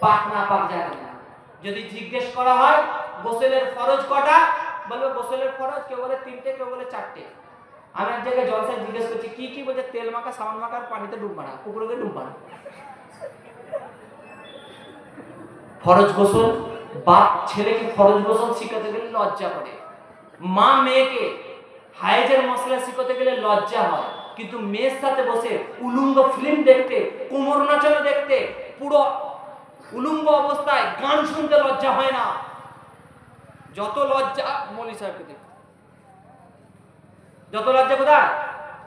পাক না পাক জানে না। যদি জিজ্ঞেস করা হয় গোসলের ফরজ কটা, বলবে গোসলের ফরজ কেউ বলে 3টে, কেউ বলে 4টে। আমি এক জায়গায় জলসায় জিজ্ঞেস করছি কি কি, বলছে তেল মাখা, সাবান মাখা, আর পানিতে ডুব মারা, পুকুরে ডুব মারা। ফরজ গোসল, বাপ ছেলেকে ফরজ গোসল শিখাতে গেলে লজ্জা করে, মা মেয়েকে হায়েজের মশলা শিখাতে গেলে লজ্জা হয়, কিন্তু মেয়ের সাথে বসে উলুঙ্গ ফিল্ম দেখতে, কোমর নাচানো দেখতে, পুরো উলুঙ্গ অবস্থায় গান শুনতে লজ্জা হয় না। যত লজ্জা মৌলী সাহেবকে দেখতে, যত লজ্জা কোথায়?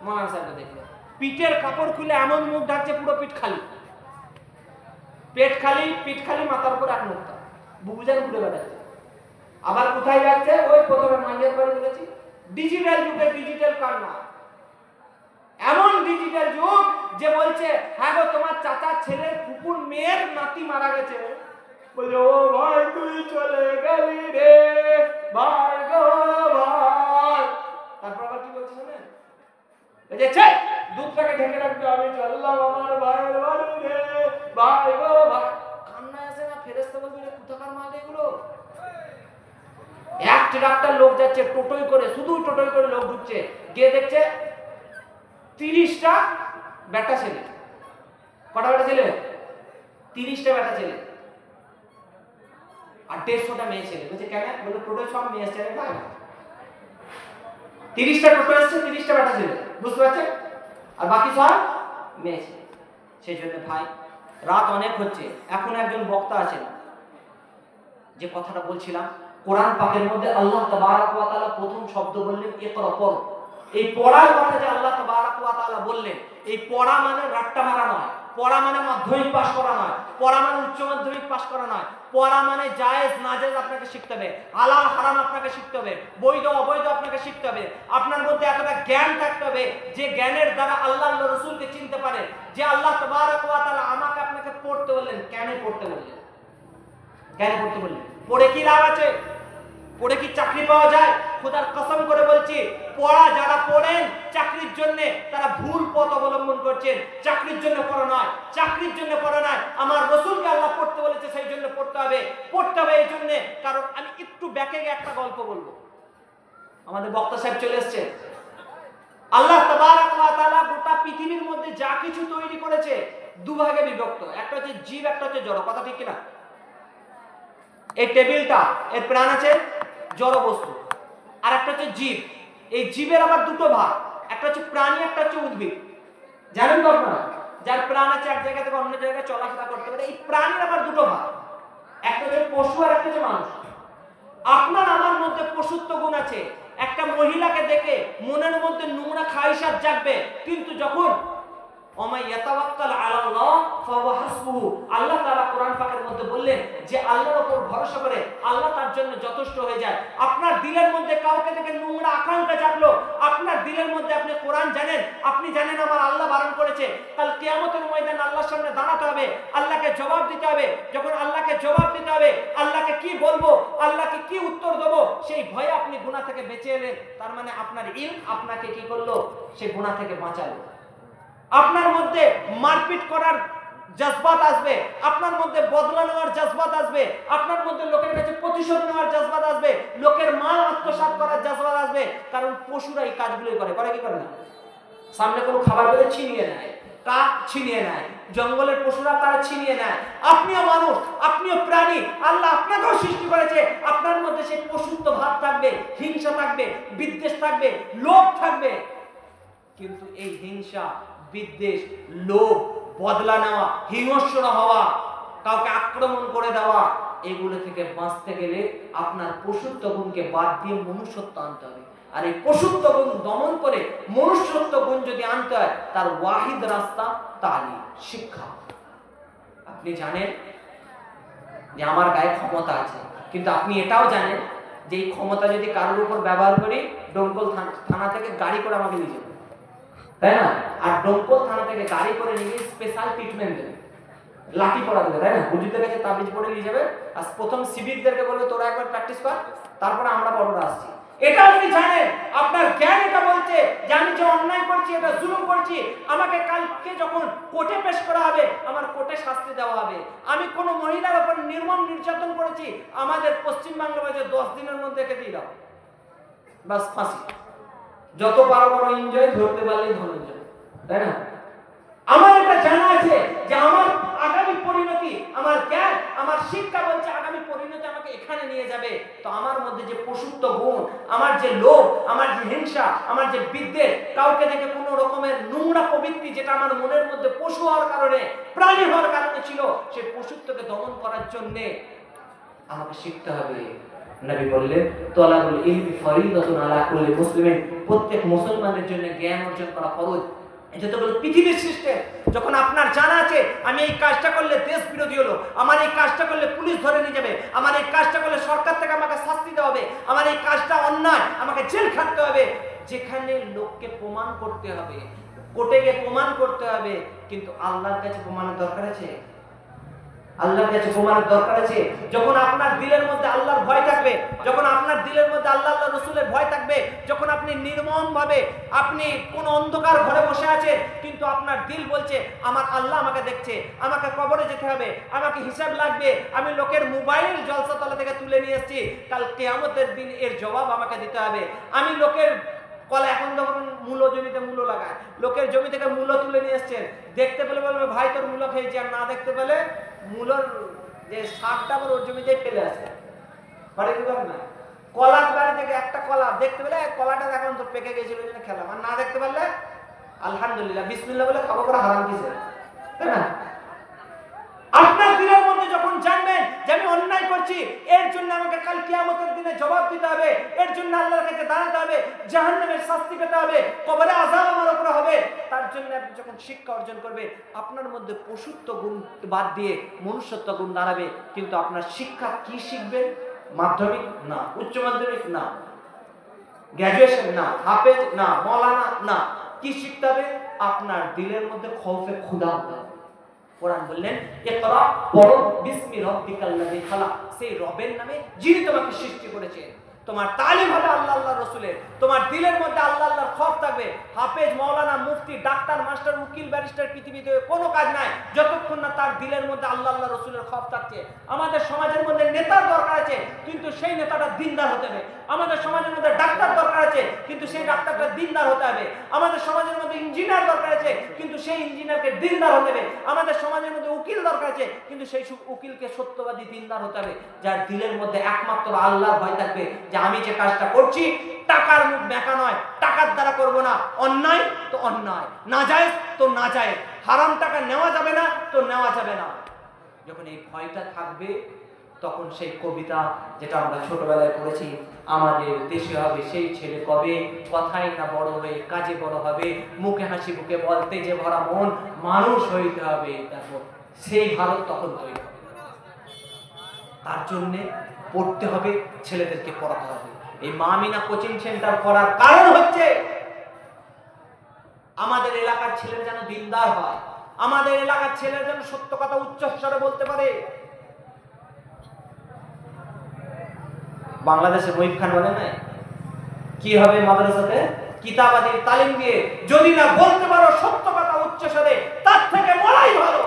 মৌলানা সাহেবকে দেখতে। পিঠের কাপড় খুলে এমন মুখ ঢাকছে, পুরো পিঠ খালি, পেট খালি, পিঠ খালি, মাথার উপর এক মুক্তা, বুবুজান ঘুরে বেড়াচ্ছে। আবার কোথায় যাচ্ছে? ওই প্রথমে মাইয়ার বাড়ি বলেছি, ডিজিটাল যুগে ডিজিটাল কান্না। এমন ডিজিটাল যুগ যে বলছে, হ্যাঁ গো তোমার চাচার ছেলের কুকুর মেয়ের নাতি মারা গেছে, বলছে ও ভাই তুই চলে গেলি রে ভাই গো ভাই। তারপর আবার কি বলছে শুনেন, বলছে ছে দুধটাকে ঢেকে রাখবে, আমি চললাম আমার ভাইয়ের বাড়ি রে ভাই গো ভাই। কান্নায় আসে না, ফেরেশতা বলবে কোথাকার মাল এগুলো? এক ট্রাক্টর লোক যাচ্ছে টোটোই করে, শুধু টোটোই করে লোক ঢুকছে, গিয়ে দেখছে 30টা বেটা ছেলে। কটা বেটা ছেলে? 30টা বেটা ছেলে আর 150টা মেয়ে ছেলে। বলছে কেন? বলে টোটোয় সব মেয়ে ছেলে না, 30টা টোটো এসছে, 30টা বেটা ছেলে, বুঝতে পারছেন? আর বাকি সব মেয়ে ছেলে। সেই জন্য ভাই, রাত অনেক হচ্ছে, এখন একজন বক্তা আছেন, যে কথাটা বলছিলাম, কোরআন পাকের মধ্যে আল্লাহ তাবারক ওয়া তাআলা প্রথম শব্দ বললেন ইকরা, পড়ো। এই পড়ার কথা যে আল্লাহ তাবারক ওয়া তাআলা বললেন, এই পড়া মানে রাট্টা মারা নয়, পড়া মানে মাধ্যমিক পাস করা নয়, পড়া মানে উচ্চ মাধ্যমিক পাস করা নয়, পড়া মানে জায়েজ নাজেজ আপনাকে শিখতে হবে, হালাল হারাম আপনাকে শিখতে হবে, বৈধ অবৈধ আপনাকে শিখতে হবে। আপনার মধ্যে এতটা জ্ঞান থাকতে হবে যে জ্ঞানের দ্বারা আল্লাহ রাসূলকে চিনতে পারে, যে আল্লাহ তাবারক ওয়া তাআলা আমাকে আপনাকে পড়তে বললেন, কেন পড়তে বললেন? কেন পড়তে বললেন? পড়ে কি লাভ আছে? পড়ে কি চাকরি পাওয়া যায়? খোদার কসম করে বলছি, পড়া যারা পড়েন চাকরির জন্য, তারা ভুল পথ অবলম্বন করছেন। চাকরির জন্য পড়া নয়, চাকরির জন্য পড়া নয়, আমার রাসূলকে আল্লাহ পড়তে বলেছে, সেই জন্য পড়তে হবে। পড়তে হবে এই জন্য, কারণ আমি একটু ব্যাকে গিয়ে একটা গল্প বলবো। আমাদের বক্তা সাহেব চলে এসেছেন। আল্লাহ তাবারক ওয়া তাআলা গোটা পৃথিবীর মধ্যে যা কিছু তৈরি করেছে দুভাগে বিভক্ত, একটা হচ্ছে জীব, একটা হচ্ছে জড়। কথা ঠিক কিনা? এই টেবিলটা, এর প্রাণ আছে, জড় বস্তু, আর একটা হচ্ছে জীব। এই জীবের আবার দুটো ভাগ, একটা হচ্ছে প্রাণী, একটা হচ্ছে উদ্ভিদ। জানেন তো আপনারা, যার প্রাণ আছে এক জায়গা থেকে অন্য জায়গায় চলাফেরা করতে পারে। এই প্রাণীর আবার দুটো ভাগ, একটা হচ্ছে পশু আর একটা হচ্ছে মানুষ। আপনার আমার মধ্যে পশুত্ব গুণ আছে। একটা মহিলাকে দেখে মনের মধ্যে নোংরা খায়সাত জাগবে, কিন্তু যখন ওমাই ইয়াতাওয়াক্কাল আলাল্লাহ ফাহুয়া হাসবুহু, আল্লাহ তাআলা কোরআন পাকের মধ্যে বললেন যে আল্লাহর উপর ভরসা করে আল্লাহ তার জন্য যথেষ্ট হয়ে যায়। আপনার দিলের মধ্যে কাউকে দেখে নোংরা আকাঙ্ক্ষা জাগলো, আপনার দিলের মধ্যে আপনি কোরআন জানেন, আপনি জানেন আমার আল্লাহ বারণ করেছে, কাল কিয়ামতের ময়দানে আল্লাহর সামনে দাঁড়াতে হবে, আল্লাহকে জবাব দিতে হবে। যখন আল্লাহকে জবাব দিতে হবে, আল্লাহকে কি বলবো, আল্লাহকে কি উত্তর দেবো, সেই ভয়ে আপনি গুনাহ থেকে বেঁচে এলেন। তার মানে আপনার ইলম আপনাকে কি করলো? সেই গুনাহ থেকে বাঁচালো। আপনার মধ্যে মারপিট করার জজবাত আসবে, আপনার মধ্যে বদলা নেওয়ার জজবাত আসবে, আপনার মধ্যে লোকের কাছে প্রতিশোধ নেওয়ার জজবাত আসবে, লোকের মাল আত্মসাৎ করার জজবাত আসবে। কারণ পশুরা এই কাজগুলোই করে, করে কি করে না? সামনে কোনো খাবার পেলে ছিনিয়ে নেয়, কাক ছিনিয়ে নেয়, জঙ্গলের পশুরা তারা ছিনিয়ে নেয়। আপনিও মানুষ, আপনিও প্রাণী, আল্লাহ আপনাকেও সৃষ্টি করেছে। আপনার মধ্যে সেই পশুত্ব ভাব থাকবে, হিংসা থাকবে, বিদ্বেষ থাকবে, লোভ থাকবে। কিন্তু এই হিংসা, বিদ্বেষ, লোভ, বদলা নেওয়া, হিংস্র হওয়া, কাউকে আক্রমণ করে দেওয়া, এগুলো থেকে বাঁচতে গেলে আপনার পশুত্ব গুণকে বাদ দিয়ে মনুষ্যত্ব আনতে হবে। আর এই পশুত্ব গুণ দমন করে মনুষ্যত্ব গুণ যদি আনতে হয়, তার ওয়াহিদ রাস্তা তালিম, শিক্ষা। আপনি জানেন যে আমার গায়ে ক্ষমতা আছে, কিন্তু আপনি এটাও জানেন যে এই ক্ষমতা যদি কারোর উপর ব্যবহার করি, ডোমকল থানা থেকে গাড়ি করে আমাকে নিয়ে যাবে, তাই না? আর ডোমকল থানা থেকে গাড়ি করে নিয়ে স্পেশাল ট্রিটমেন্ট দেবে, লাঠি পড়া দেবে, তাই না? হুজুরদের কাছে তাবিজ পড়ে নিয়ে যাবে, আর প্রথম সিভিকদেরকে বলবে তোরা একবার প্র্যাকটিস কর, তারপরে আমরা বড়রা আসছি। এটা আপনি জানেন, আপনার জ্ঞান এটা বলছে যে আমি যে অন্যায় করছি, এটা জুলুম করছি, আমাকে কালকে যখন কোর্টে পেশ করা হবে, আমার কোর্টে শাস্তি দেওয়া হবে। আমি কোন মহিলার উপর নির্মম নির্যাতন করেছি, আমাদের পশ্চিমবাংলা বলছে 10 দিনের মধ্যে কেটে দাও, বাস ফাঁসি। যত বড় বড় এনজয়, ধরতে পারলেই ধনঞ্জয়, তাই না? আমার এটা জানা আছে যে আমার আগামী পরিণতি, আমার জ্ঞান, আমার শিক্ষা বলছে আগামী পরিণতি আমাকে এখানে নিয়ে যাবে। তো আমার মধ্যে যে পশুত্ব গুণ, আমার যে লোভ, আমার যে হিংসা, আমার যে বিদ্বেষ, কাউকে দেখে কোনো রকমের নোংরা প্রবৃত্তি যেটা আমার মনের মধ্যে পশু হওয়ার কারণে, প্রাণী হওয়ার কারণে ছিল, সেই পশুত্বকে দমন করার জন্য আমাকে শিখতে হবে। নবী বললেন তলাবুল ইলমি ফরিদাতুন আলা কুল্লি মুসলিমিন, প্রত্যেক মুসলমানের জন্য জ্ঞান অর্জন করা ফরজ। এটা তো বলে পৃথিবীর সিস্টেম। যখন আপনার জানা আছে আমি এই কাজটা করলে দেশ বিরোধী হলো, আমার এই কাজটা করলে পুলিশ ধরে নিয়ে যাবে, আমার এই কাজটা করলে সরকার থেকে আমাকে শাস্তি দেওয়া হবে, আমার এই কাজটা অন্যায়, আমাকে জেল খাটতে হবে, যেখানে লোককে প্রমাণ করতে হবে, কোর্টে গিয়ে প্রমাণ করতে হবে, কিন্তু আল্লাহর কাছে প্রমাণের দরকার আছে? আল্লাহর কাছে ঘুমানোর দরকার আছে। যখন আপনার দিলের মধ্যে আল্লাহর ভয় থাকবে, যখন আপনার দিলের মধ্যে আল্লাহ আল্লাহ রসুলের ভয় থাকবে, যখন আপনি নির্মম ভাবে আপনি কোন অন্ধকার ঘরে বসে আছেন, কিন্তু আপনার দিল বলছে আমার আল্লাহ আমাকে দেখছে, আমাকে কবরে যেতে হবে, আমাকে হিসাব লাগবে, আমি লোকের মোবাইল জলসাতলা থেকে তুলে নিয়ে এসেছি, কাল কিয়ামতের দিন এর জবাব আমাকে দিতে হবে। আমি লোকের কলা, এখন যখন মূলো জমিতে মূলো লাগায়, লোকের জমি থেকে মূলো তুলে নিয়ে এসছেন, দেখতে পেলে বলবে ভাই তোর মূলো খেয়েছি, আর না দেখতে পেলে মূলোর যে শাকটা ওর জমিতে ফেলে আসে। বাড়ি কি না কলার বাড়ি থেকে একটা কলা দেখতে পেলে কলাটা এখন তোর পেকে গেছিল ওই জন্য খেলাম, আর না দেখতে পারলে আলহামদুলিল্লাহ বিসমিল্লাহ বলে খাবো করে হারাম দিছে, তাই না? আপনার দিলের মধ্যে যখন জানবেন যে আমি অন্যায় করছি, এর জন্য আমাকে কাল কিয়ামতের দিনে জবাব দিতে হবে, এর জন্য আল্লাহর কাছে দাঁড়াতে হবে, জাহান্নামের শাস্তি পেতে হবে, কবরে আযাব আমার উপরে হবে, তার জন্য আপনি যখন শিক্ষা অর্জন করবে, আপনার মধ্যে পশুত্ব গুণ বাদ দিয়ে মনুষ্যত্ব গুণ দাঁড়াবে। কিন্তু আপনার শিক্ষা কি শিখবেন? মাধ্যমিক না, উচ্চ মাধ্যমিক না, গ্র্যাজুয়েশন না, হাফেজ না, মাওলানা না, কি শিখতে হবে? আপনার দিলের মধ্যে খৌফে খুদা হবে। কোরআন বললেন ইকরা পড়ো বিসমি রাব্বিকাল্লাযী খালাক, সেই রবের নামে যিনি তোমাকে সৃষ্টি করেছেন। তোমার তালিম হবে আল্লাহ আল্লাহ রাসূলের, তোমার দিলের মধ্যে আল্লাহ আল্লাহর খৌফ থাকবে। হাফেজ, মাওলানা, মুফতি, ডাক্তার, মাস্টার, উকিল, ব্যারিস্টার পৃথিবীতে কোনো কাজ নাই যতক্ষণ না তার দিলের মধ্যে আল্লাহ আল্লাহ রাসূলের খৌফ থাকছে। আমাদের সমাজের মধ্যে নেতার দরকার আছে, কিন্তু সেই নেতাটা দিনদার হতে হবে। আমাদের সমাজের মধ্যে ডাক্তার দরকার আছে, কিন্তু সেই ডাক্তারটা দিনদার হতে হবে। আমাদের সমাজের মধ্যে ইঞ্জিনিয়ার দরকার আছে, কিন্তু সেই ইঞ্জিনিয়ারকে দিনদার হতে হবে। আমাদের সমাজের মধ্যে উকিল দরকার আছে, কিন্তু সেই উকিলকে সত্যবাদী দিনদার হতে হবে, যার দিলের মধ্যে একমাত্র আল্লাহর ভয় থাকবে যে আমি যে কাজটা করছি টাকার মুখ দেখা নয়, টাকার দ্বারা করব না, অন্যায় তো অন্যায়, নাজায়েজ তো নাজায়েজ, হারাম টাকা নেওয়া যাবে না তো নেওয়া যাবে না। যখন এই ভয়টা থাকবে, তখন সেই কবিতা যেটা আমরা ছোটবেলায় পড়েছি, আমাদের দেশে হবে সেই ছেলে কবে, কথাই না বড় হয়ে কাজে বড় হবে, মুখে হাসি মুখে বলতে যে ভরা মন, মানুষ হইতে হবে, দেখো সেই ভারত তখন তৈরি হবে। তার জন্য পড়তে হবে, ছেলেদেরকে পড়াতে হবে। এই মা আমিনা কোচিং সেন্টার করার কারণ হচ্ছে আমাদের এলাকার ছেলেরা যেন দিনদার হয়, আমাদের এলাকার ছেলেরা যেন সত্য কথা উচ্চস্বরে বলতে পারে। বাংলাদেশে মহিব খান বলে না কি হবে মাদ্রাসাতে কিতাবাদির তালিম দিয়ে যদি না বলতে পারো সত্য কথা উচ্চস্বরে, তার থেকে মরাই ভালো।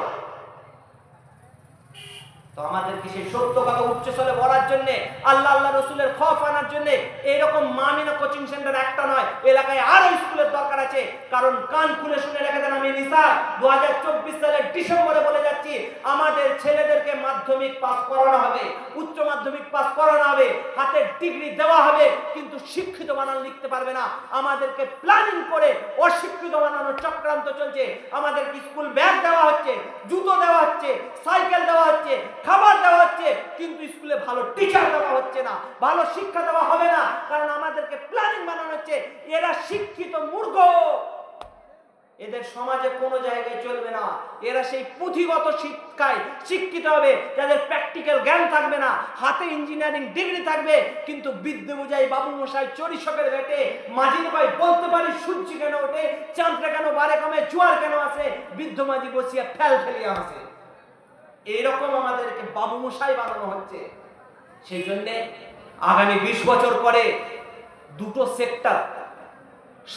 তো আমাদেরকে সেই সত্য কথা উচ্চস্বরে বলার জন্য, আল্লাহ আল্লাহ রসুলের খৌফ আনার জন্য এইরকম মা আমিনা কোচিং সেন্টার একটা নয়, এলাকায় আরো স্কুলের দরকার আছে। কারণ কান খুলে শুনে রেখে দেন, আমি নিসা 2024 সালের ডিসেম্বরে বলে যাচ্ছি, আমাদের ছেলেদেরকে মাধ্যমিক পাস করানো হবে, উচ্চ মাধ্যমিক পাস করানো হবে, হাতে ডিগ্রি দেওয়া হবে, কিন্তু শিক্ষিত বানান লিখতে পারবে না। আমাদেরকে প্ল্যানিং করে অশিক্ষিত বানানোর চক্রান্ত চলছে। আমাদেরকে স্কুল ব্যাগ দেওয়া হচ্ছে, জুতো দেওয়া হচ্ছে, সাইকেল দেওয়া হচ্ছে, খাবার দেওয়া হচ্ছে, কিন্তু স্কুলে ভালো টিচার দেওয়া হচ্ছে না, ভালো শিক্ষা দেওয়া হবে না। কারণ আমাদেরকে প্ল্যানিং বানানো হচ্ছে। এরা শিক্ষিত মূর্খ, এদের সমাজে কোনো জায়গায় চলবে না। এরা সেই পুঁথিগত শিক্ষায় শিক্ষিত হবে, যাদের প্র্যাকটিক্যাল জ্ঞান থাকবে না। হাতে ইঞ্জিনিয়ারিং ডিগ্রি থাকবে, কিন্তু বিদ্যে বুঝাই বাবু মশাই চরিশকের বেটে মাঝির ভাই বলতে পারি সূর্য কেন ওঠে, চাঁদটা কেন বারে কমে, জোয়ার কেন আসে, বৃদ্ধ মাঝি বসিয়া ফেল ফেলিয়া আসে। এইরকম আমাদেরকে বাবু মশাই বানানো হচ্ছে। সেই জন্য আগামী 20 বছর পরে দুটো সেক্টর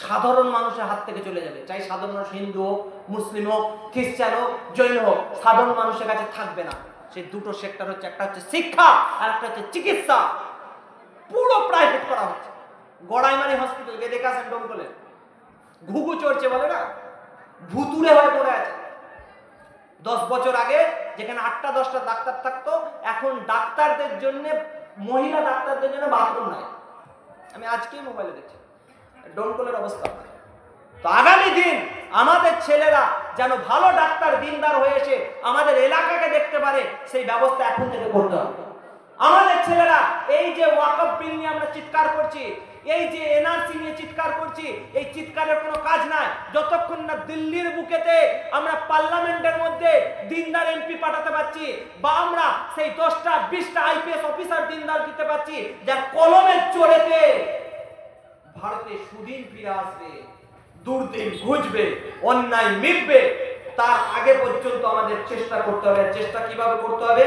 সাধারণ মানুষের হাত থেকে চলে যাবে। চাই সাধারণ মানুষ হিন্দু হোক, মুসলিম হোক, খ্রিস্টান হোক, জৈন হোক, সাধারণ মানুষের কাছে থাকবে না। সেই দুটো সেক্টর হচ্ছে, একটা হচ্ছে শিক্ষা আর একটা হচ্ছে চিকিৎসা। পুরো প্রাইভেট করা হচ্ছে। গড়াইমারি হসপিটাল গিয়ে দেখে আসেন, ডোমকলে ঘুঘু চড়ছে বলে না, ভুতুড়ে হয়ে পড়ে আছে। 10 বছর আগে যেখানে 8টা 10টা ডাক্তার থাকতো, এখন ডাক্তারদের জন্য, মহিলা ডাক্তারদের জন্য বাথরুম নাই। আমি আজকেই মোবাইলে দেখছি ডোমকলের অবস্থা। তো আগামী দিন আমাদের ছেলেরা যেন ভালো ডাক্তার দিনদার হয়ে এসে আমাদের এলাকাকে দেখতে পারে, সেই ব্যবস্থা এখন থেকে করতে হবে। আমাদের ছেলেরা এই যে ওয়াকফ বিল নিয়ে আমরা চিৎকার করছি, এই যে এনআরসি নিয়ে চিৎকার করছি, এই চিৎকারের কোনো কাজ নাই যতক্ষণ না দিল্লির বুকেতে আমরা পার্লামেন্টের মধ্যে দিনদার এমপি পাঠাতে পারছি, বা আমরা সেই 10টা 20টা আইপিএস অফিসার দিনদার দিতে পারছি, যার কলমের চোরেতে ভারতে সুদিন ফিরে আসবে, দুর্দিন ঘুচবে, অন্যায় মিটবে। তার আগে পর্যন্ত আমাদের চেষ্টা করতে হবে। চেষ্টা কিভাবে করতে হবে?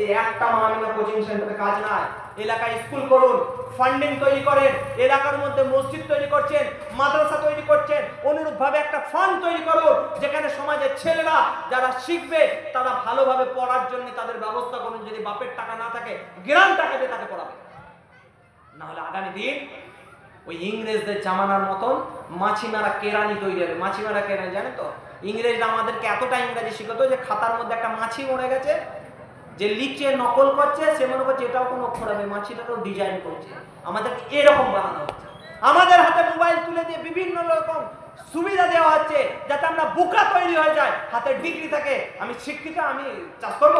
এই একটা মামিনা কোচিং সেন্টারে কাজ নাই, এলাকায় স্কুল করুন, ফান্ডিং তৈরি করেন, এলাকার মধ্যে মসজিদ তৈরি করছেন, মাদ্রাসা তৈরি করছেন, অনুরূপভাবে একটা ফান্ড তৈরি করুন যেখানে সমাজের ছেলেরা যারা শিখবে তারা ভালোভাবে পড়ার জন্য তাদের ব্যবস্থা করুন। যদি বাপের টাকা না থাকে, গ্রাম টাকা দিয়ে তাকে পড়াবে, না হলে আগামী দিন ওই ইংরেজদের জামানার মতন মাছি মারা কেরানি তৈরি হবে। মাছি মারা কেরানি জানেন তো? ইংরেজরা আমাদেরকে এতটা ইংরেজি শিখাতো যে খাতার মধ্যে একটা মাছি মরে গেছে, যে লিখছে নকল করছে সে মনে করছে এটাও কোনো অক্ষর হবে, মাছিটাও ডিজাইন করছে। আমাদেরকে এরকম বানানো হচ্ছে, আমাদের হাতে মোবাইল তুলে দিয়ে বিভিন্ন রকম সুবিধা দেওয়া হচ্ছে যাতে আমরা বোকা তৈরি হয়ে যায়। হাতে ডিগ্রি থাকে, আমি শিক্ষিত, আমি চাষ করব।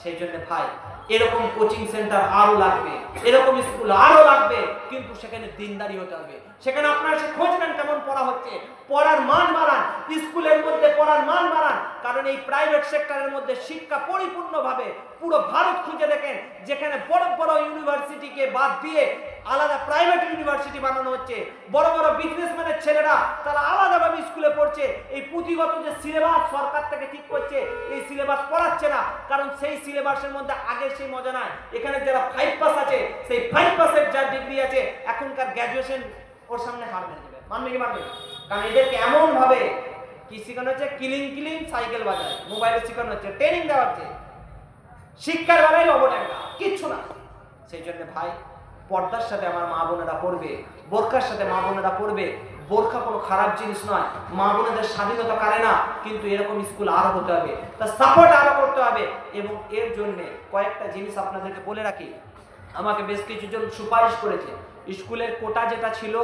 সেই জন্য ভাই এরকম কোচিং সেন্টার আরো লাগবে, এরকম স্কুল আরো লাগবে, কিন্তু সেখানে দিনদারি হতে হবে। সেখানে আপনারা এসে খোঁজ নেন কেমন পড়া হচ্ছে, পড়ার মান বাড়ান, স্কুলের মধ্যে পড়ার মান বাড়ান। কারণ এই প্রাইভেট সেক্টরের মধ্যে শিক্ষা পরিপূর্ণভাবে পুরো ভারত খুঁজে দেখেন, যেখানে বড় বড় ইউনিভার্সিটিকে বাদ দিয়ে আলাদা প্রাইভেট ইউনিভার্সিটি বানানো হচ্ছে। বড় বড় বিজনেসম্যানের ছেলেরা তারা আলাদাভাবে স্কুলে পড়ছে। এই পুঁথিগত যে সিলেবাস সরকার থেকে ঠিক করছে, এই সিলেবাস পড়াচ্ছে না, কারণ সেই সিলেবাসের মধ্যে আগের সেই মজা নাই। এখানে যারা 5 পাস আছে, সেই 5 পাসের যার ডিগ্রি আছে, এখনকার গ্র্যাজুয়েশন ওর সামনে হার মেনে যাবে। মানবে কি মানবে? কারণ এদেরকে এমন ভাবে কি শেখানো হচ্ছে, কিলিং সাইকেল বাজায়, মোবাইলে শেখানো হচ্ছে, ট্রেনিং দেওয়া হচ্ছে, শিক্ষার বেলায় অবদানটা কিচ্ছু না। সেই জন্য ভাই পর্দার সাথে আমার মা বোনেরা পড়বে, বোরখার সাথে মা বোনেরা পড়বে। বোরখা কোনো খারাপ জিনিস নয়, মা বোনেদের স্বাধীনতা কারে না, কিন্তু এরকম স্কুল আরো হতে হবে, তার সাপোর্ট আরো করতে হবে। এবং এর জন্য কয়েকটা জিনিস আপনাদেরকে বলে রাখি। আমাকে বেশ কিছুজন সুপারিশ করেছে, স্কুলের কোটা যেটা ছিল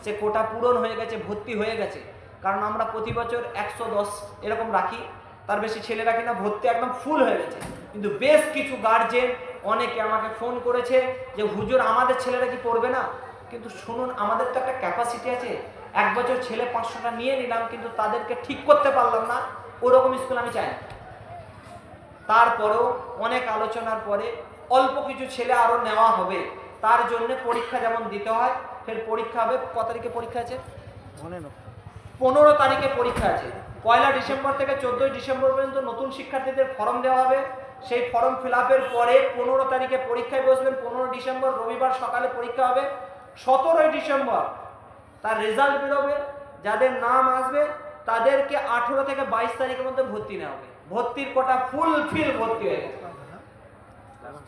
সে কোটা পূরণ হয়ে গেছে, ভর্তি হয়ে গেছে। কারণ আমরা প্রতি বছর 110 এরকম রাখি, তার বেশি ছেলে রাখি না, ভর্তি একদম ফুল হয়ে গেছে। কিন্তু বেশ কিছু গার্জেন অনেকে আমাকে ফোন করেছে যে হুজুর আমাদের ছেলেরা কি পড়বে না? কিন্তু শুনুন, আমাদের তো একটা ক্যাপাসিটি আছে। 1 বছর ছেলে 500টা নিয়ে নিলাম, কিন্তু তাদেরকে ঠিক করতে পারলাম না, ওরকম স্কুল আমি চাই না। তারপরেও অনেক আলোচনার পরে অল্প কিছু ছেলে আরো নেওয়া হবে, তার জন্য পরীক্ষা যেমন দিতে হয়, ফের পরীক্ষা হবে। কত তারিখে পরীক্ষা আছে? 15 তারিখে পরীক্ষা আছে। 1 ডিসেম্বর থেকে 14 ডিসেম্বর পর্যন্ত নতুন শিক্ষার্থীদের ফর্ম দেওয়া হবে। সেই ফর্ম ফিল আপের পরে 15 তারিখে পরীক্ষায় বসবেন। 15 ডিসেম্বর রবিবার সকালে পরীক্ষা হবে। 17 ডিসেম্বর তার রেজাল্ট বেরোবে। যাদের নাম আসবে তাদেরকে 18 থেকে 22 তারিখের মধ্যে ভর্তি নেওয়া হবে। ভর্তির কোটা ফুলফিল ভর্তি হয়ে গেছে।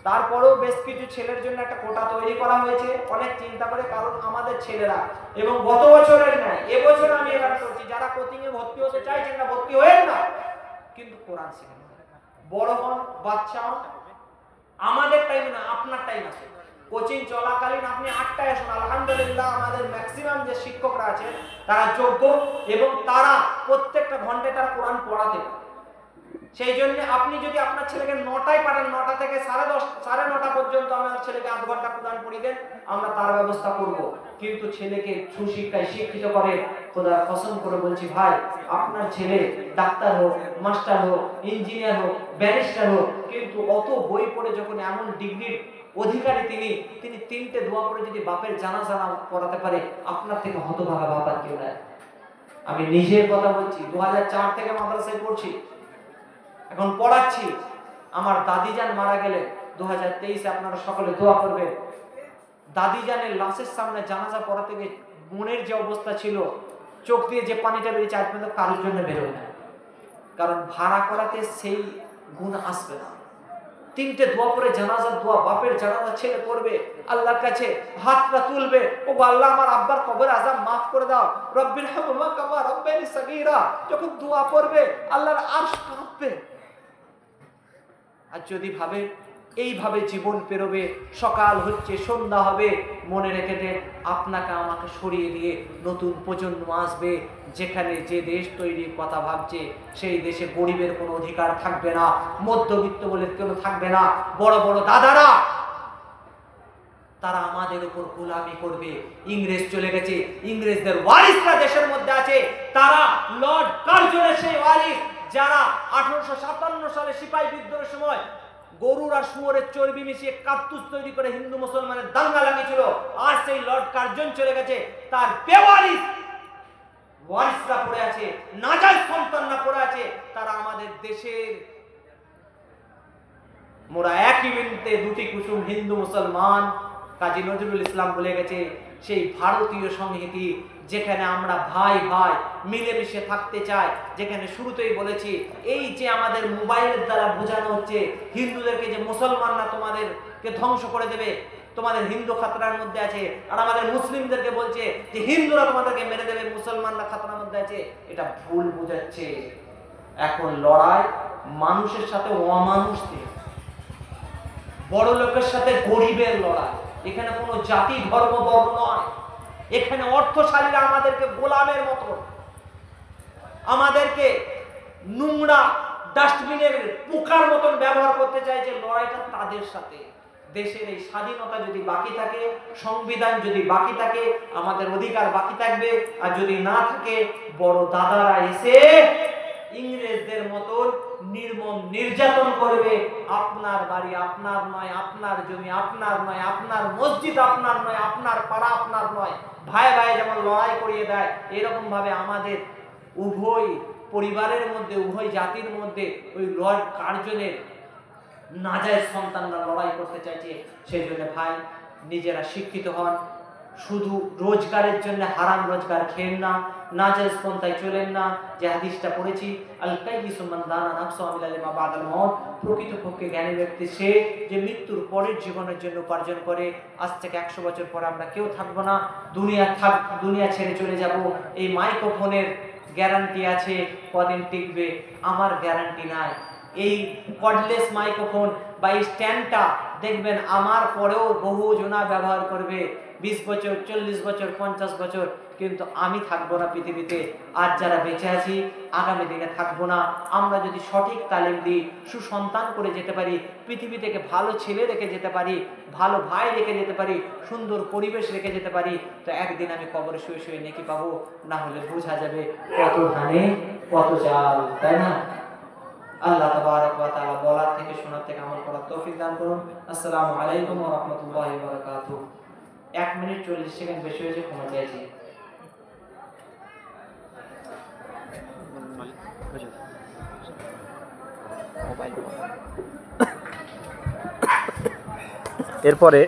তারপরেও বেশ কিছু ছেলের জন্য একটা কোটা তৈরি করা হয়েছে, অনেক চিন্তা করে। কারণ আমাদের ছেলেরা, এবং গত বছরের নয় এবছর আমি এলান করছি, যারা কোচিং এ ভর্তি হতে চাইছেন না ভর্তি হয়ে না, কিন্তু কোরআন শিখেন, বড় হন বাচ্চা হন, আমাদের টাইম না আপনার টাইম আছে। কোচিং চলাকালীন আপনি 8টায় আসুন। আলহামদুলিল্লাহ আমাদের ম্যাক্সিমাম যে শিক্ষকরা আছেন তারা যোগ্য, এবং তারা প্রত্যেকটা ঘন্টায় তারা কোরআন পড়াতে পারে। সেই জন্য আপনি যদি আপনার ছেলেকে 9টায় পাঠান, 9টা থেকে 10:30 9:30 পর্যন্ত আমার ছেলেকে 1/2 ঘন্টা কোরআন পড়িয়ে দেন, আমরা তার ব্যবস্থা করব। কিন্তু ছেলেকে সুশিক্ষায় শিক্ষিত করে, খোদার কসম করে বলছি ভাই, আপনার ছেলে ডাক্তার হোক, মাস্টার হোক, ইঞ্জিনিয়ার হোক, ব্যারিস্টার হোক, কিন্তু অত বই পড়ে যখন এমন ডিগ্রির অধিকারী তিনি 3টে দোয়া পড়ে যদি বাপের জানাজা পড়াতে পারে, আপনার থেকে হতভাগা বাপ আর কেউ নাই। আমি নিজের কথা বলছি, 2004 থেকে মাদ্রাসায় পড়ছি, এখন পড়াচ্ছি। আমার দাদিজান মারা গেলে 2023-এ, আপনারা সকলে দোয়া করবেন। দাদিজানের লাশের সামনে জানাজা পড়াতে গিয়ে মনের যে অবস্থা ছিল, চোখ দিয়ে যে পানিটা বেরিয়েছে, আজ পর্যন্ত কারোর জন্য বেরোয় না। কারণ ভাড়া করাতে সেই গুণ আসবে না। 3টে দোয়া পরে জানাজার দোয়া, বাপের জানাজা ছেলে পড়বে, আল্লাহর কাছে হাতটা তুলবে, ও আল্লাহ আমার আব্বার কবর আযাব মাফ করে দাও, রব্বির হামহুমা কামা রাব্বায়ানি সাগীরা। যখন দোয়া পড়বে আল্লাহর আরশ কাঁপবে। আর যদি ভাবে এইভাবে জীবন পেরোবে, সকাল হচ্ছে সন্ধ্যা হবে, মনে রেখে দেন আপনাকে আমাকে সরিয়ে দিয়ে নতুন প্রজন্ম আসবে, যেখানে যে দেশ তৈরির কথা ভাবছে সেই দেশে গরিবের কোনো অধিকার থাকবে না, মধ্যবিত্ত বলে কেউ থাকবে না। বড় বড় দাদারা তারা আমাদের উপর গোলামি করবে। ইংরেজ চলে গেছে, ইংরেজদের ওয়ারিসরা দেশের মধ্যে আছে। তারা লর্ড কার্জনের সেই ওয়ারিস, যারা 1857 সালে সিপাহী বিদ্রোহের সময় গরুর আর শুয়োরের চর্বি মিশিয়ে কার্তুজ তৈরি করে হিন্দু মুসলমানের দাঙ্গা লাগিয়েছিল। আর সেই লর্ড কার্জন চলে গেছে, তার বেওয়ারিস ওয়ারিসরা পড়ে আছে, নাজায়েজ সন্তানরা পড়ে আছে, তারা আমাদের দেশের মোরা একই বৃন্তে দুটি কুসুম হিন্দু মুসলমান। কাজী নজরুল ইসলাম বলে গেছে সেই ভারতীয় সংহিতি যেখানে আমরা ভাই ভাই মিলেমিশে থাকতে চাই, যেখানে শুরুতেই বলেছি এই যে আমাদের মোবাইলের দ্বারা বোঝানো হচ্ছে হিন্দুদেরকে যে মুসলমানরা তোমাদেরকে ধ্বংস করে দেবে, তোমাদের হিন্দু খাতরার মধ্যে আছে, আর আমাদের মুসলিমদেরকে বলছে যে হিন্দুরা তোমাদেরকে মেরে দেবে, মুসলমানরা খাতরার মধ্যে আছে, এটা ভুল বোঝাচ্ছে। এখন লড়াই মানুষের সাথে অমানুষদের, বড় লোকের সাথে গরিবের লড়াই। এখানে কোনো জাতি ধর্ম বর্ণ নয়, এখানে অর্থশালীরা আমাদেরকে গোলামের মতো, আমাদেরকে নোংরা ডাস্টবিনের পোকার মতন ব্যবহার করতে চাইছে। লড়াইটা তাদের সাথে। দেশের এই স্বাধীনতা যদি বাকি থাকে, সংবিধান যদি বাকি থাকে, আমাদের অধিকার বাকি থাকবে। আর যদি না থাকে, বড় দাদারা এসে ইংরেজদের মতন নির্মম নির্যাতন করবে। আপনার বাড়ি আপনার নয়, আপনার জমি আপনার নয়, আপনার মসজিদ আপনার নয়, আপনার পাড়া আপনার নয়। ভাই ভাই যেমন লড়াই করিয়ে দেয়, এরকম ভাবে আমাদের উভয় পরিবারের মধ্যে, উভয় জাতির মধ্যে ওই লর্ড কার্জনের নাজায়েজ সন্তানরা লড়াই করতে চাইছে। সেই জন্য ভাই নিজেরা শিক্ষিত হন, শুধু রোজগারের জন্য হারাম রোজগার খেয়েন না, নাজায়েজ পন্থায় চলেন না। যে হাদিসটা পড়েছি, আল কাইয়িসু মান দানা নাফসাহু আলা লিমা বাদাল মাউত, প্রকৃতপক্ষে জ্ঞানী ব্যক্তি সে যে মৃত্যুর পরের জীবনের জন্য উপার্জন করে। আজ থেকে 100 বছর পরে আমরা কেউ থাকবো না, দুনিয়া ছেড়ে চলে যাব। এই মাইক্রোফোনের গ্যারান্টি আছে কদিন টিকবে, আমার গ্যারান্টি নাই। এই কর্ডলেস মাইক্রোফোন বা এই স্ট্যান্ডটা দেখবেন আমার পরেও বহু জনা ব্যবহার করবে, 20 বছর 40 বছর 50 বছর, কিন্তু আমি থাকবো না পৃথিবীতে। আজ যারা বেঁচে আছি আগামী দিনে থাকবো না। আমরা যদি সঠিক তালিম দিই, সুসন্তান করে যেতে পারি, পৃথিবী থেকে ভালো ছেলে রেখে যেতে পারি, ভালো ভাই রেখে যেতে পারি, সুন্দর পরিবেশ রেখে যেতে পারি, তো একদিন আমি কবরে শুয়ে শুয়ে নেকি পাবো। না হলে বোঝা যাবে কত ধানে কত চাল, তাই না? আল্লাহ তাবারক ওয়া তাআলা বলার থেকে শোনার থেকে আমল করার তৌফিক দান করুন। আসসালামু আলাইকুম ওয়া রাহমাতুল্লাহি ওয়া বারাকাতুহু। 1 মিনিট 40 সেকেন্ড বেশি হয়েছে, ক্ষমা চাইছি। এরপরে